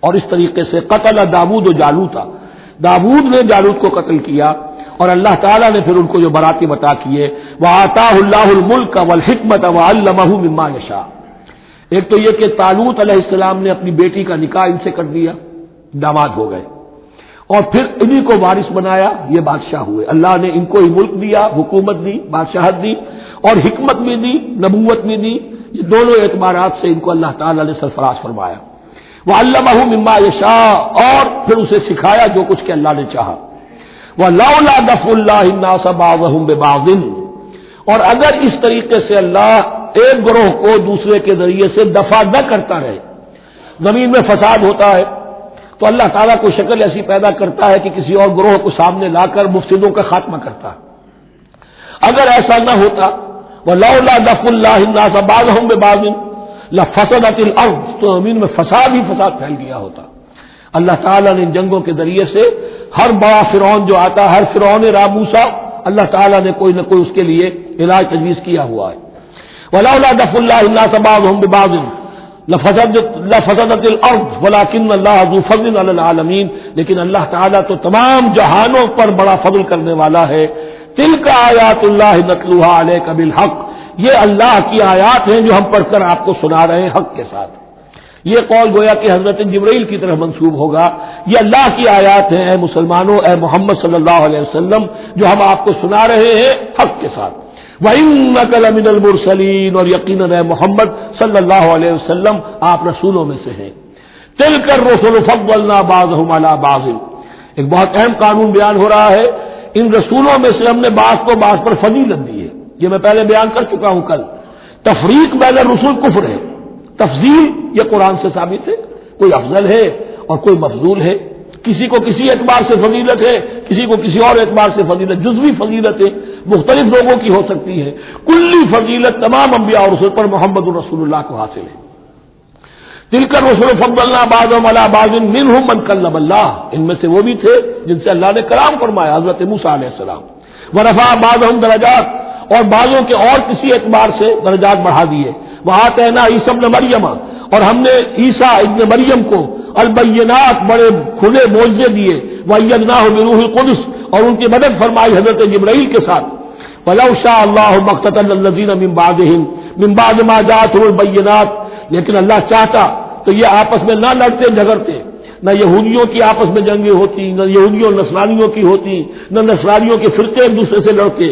اور اس طریقے سے قتل داؤد و جالوتا، داؤد نے جالوت کو قتل کیا، اور اللہ تعالیٰ نے پھر ان کو جو براتی بتا کیے، وَآتَاهُ اللَّهُ الْمُلْكَ وَالْحِكْمَةَ وَعَلَّمَهُ مِمَّا يَشَاءُ۔ ایک تو یہ کہ طالوت علیہ السلام نے اپنی بیٹی کا نکاح ان سے کر دیا، داماد ہو گئے، اور پھر انہی کو وارث بنایا، یہ بادشاہ ہوئے۔ اللہ نے ان کو ہی ملک دیا، حکومت دی، بادشاہت دی، اور حکمت بھی دی، نبوت بھی دی، یہ دونوں اعتبارات سے ان کو اللہ تعالیٰ نے سرفراز فرمایا۔ وَعَلَّمَهُ مِمَّا يَشَاءُ، اور پھر اسے سکھایا جو کچھ کہ اللہ نے چاہا۔ وَلَوْلَا دَفْعُ اللَّهِ النَّاسَ بَعْضَهُم بِبَعْضٍ، اور اگر اس طریقے سے اللہ ایک گروہ کو دوسرے کے ذریعے سے دفع نہ کرتا رہے، زمین میں فساد ہوتا ہے تو اللہ تعالیٰ کو شکل ایسی پیدا کرتا ہے کہ کسی اور گروہ کو سامنے لا کر مفسدوں کا خاتمہ کرتا ہے۔ اگر ایسا نہ ہوتا، وَلَوْلَا دَفْعُ اللَّهِ النَّاسَ بَعْضَهُم بِبَعْضٍ لَفَسَدَتِ الْأَرْضُ، تو زمین میں فساد ہی فساد پھیل گیا ہوتا۔ اللہ تعالیٰ نے ان جنگوں کے ذریعے سے ہر بڑا فرعون جو آتا، ہر فرعون راموسا، اللہ تعالیٰ نے کوئی نہ کوئی اس کے لیے علاج تجویز کیا ہوا ہے۔ وَلَوْلَا دَفْعُ اللَّهِ النَّاسَ بَعْضَهُم بِبَعْضٍ لَفَسَدَتِ الْأَرْضُ وَلَٰكِنَّ اللَّهَ ذُو فَضْلٍ عَلَى الْعَالَمِينَ، لیکن اللہ تعالیٰ تو تمام جہانوں پر بڑا فضل کرنے والا ہے۔ تِلْكَ آیاتُ اللَّهِ نَتْلُوهَا عَلَيْكَ بِالْحَقِّ، یہ اللہ کی آیات ہیں جو ہم پڑھ کر آپ کو سنا رہے ہیں حق کے ساتھ۔ یہ قول گویا کہ حضرت جبرائیل کی طرف منسوب ہوگا، یہ اللہ کی آیات ہیں، اے مسلمانوں، اے محمد صلی اللہ علیہ وسلم، جو ہم آپ کو سنا رہے ہیں حق کے ساتھ۔ وَإِنَّكَ لَمِنَ الْمُرْسَلِينَ، اور یقیناً اے محمد صلی اللہ علیہ وسلم آپ رسولوں میں سے ہیں۔ تِلْكَ الرُّسُلُ فَضَّلْنَا بَعْضَهُمْ عَلَى بَعْضٍ، ایک بہت اہم قانون بیان ہو رہا ہے، ان رسولوں میں سے ہم نے بعض کو بعض پر فضیلت دی ہے۔ یہ میں پہلے بیان کر چکا ہوں کل، تفریق بین الرسل کفر ہے، تفضیل یہ قرآن سے ثابت ہے، کوئی افضل ہے اور کوئی مفضول ہے، کسی کو کسی اعتبار سے فضیلت ہے، کسی کو کسی اور اعتبار سے فضیلت، جزوی فضیلت ہے مختلف لوگوں کی ہو سکتی ہے، کلی فضیلت تمام انبیاء اور رسول پر محمد رسول اللہ کو حاصل ہے۔ تِلْكَ الرُّسُلُ فَضَّلْنَا بَعْضَهُمْ عَلَى بَعْضٍ مِّنْهُم مَّن كَلَّمَ اللَّهُ، ان میں سے وہ بھی تھے جن سے اللہ نے کلام فرمایا، حضرت موسیٰ علیہ السلام۔ وَرَفَعَ بَعْضَهُمْ دَرَجَاتٍ، اور بعضوں کے اور کسی اعتبار سے درجات بڑھا دیے۔ وَآتَيْنَا عِیسیٰ ابْنَ مَرْیَمَ، اور ہم نے عیسیٰ ابن مریم کو البینات بڑے کھلے معجزے دیے، وَأَيَّدْنَاهُ بِرُوحِ الْقُدُسِ، اور ان کی مدد فرمائی حضرت جبرائیل کے ساتھ۔ وَلَوْ شَاءَ اللَّهُ مَا اقْتَتَلَ الَّذِينَ مِن بَعْدِهِم مِن بَعْدِ مَا جَاءَتْهُمُ الْبَيِّنَاتُ، لیکن اللہ چاہتا تو یہ آپس میں نہ لڑتے جھگڑتے، نہ یہودیوں کی آپس میں جنگیں ہوتی، نہ یہودیوں نصرانیوں کی ہوتی، نہ نصرانیوں کے فرقے ایک دوسرے سے لڑتے۔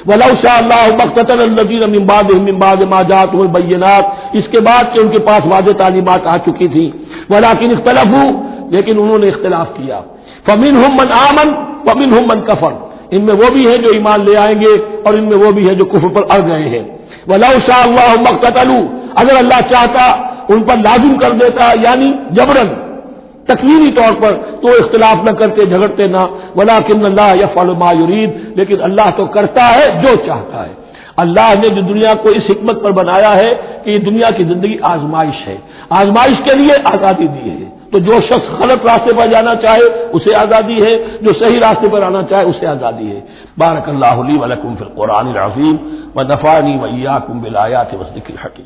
وَلَوْ شَاءَ اللَّهُ مَا اقْتَتَلَ الَّذِينَ مِن بَعْدِهِم مِن بَعْدِ مَا جَاءَتْهُمُ الْبَيِّنَاتُ، اس کے بعد کہ ان کے پاس واضح تعلیمات آ چکی تھی۔ وَلَٰكِنِ اخْتَلَفُوا، لیکن انہوں نے اختلاف کیا۔ فَمِنْهُم مَّنْ آمَنَ وَمِنْهُم مَّنْ كَفَرَ، ان میں وہ بھی ہیں جو ایمان لے آئیں گے اور ان میں وہ بھی ہیں جو کفر پر اڑ گئے ہیں۔ وَلَوْ شَاءَ اللَّهُ مَا اقْتَتَلُوا، اگر اللہ چاہتا ان پر لازم کر دیتا، یعنی جبرن تکوینی طور پر، تو اختلاف نہ کرتے، جھگڑتے نہ۔ وَلَٰكِنَّ اللَّهَ يَفْعَلُ مَا يُرِيدُ، لیکن اللہ تو کرتا ہے جو چاہتا ہے۔ اللہ نے جو دنیا کو اس حکمت پر بنایا ہے کہ یہ دنیا کی زندگی آزمائش ہے، آزمائش کے لیے آزادی دی ہے، تو جو شخص غلط راستے پر جانا چاہے اسے آزادی ہے، جو صحیح راستے پر آنا چاہے اسے آزادی ہے۔ بارک اللہ لی ولکم فی القرآن العظیم ونفعنی وإیاکم بالآیات والذکر الحکیم۔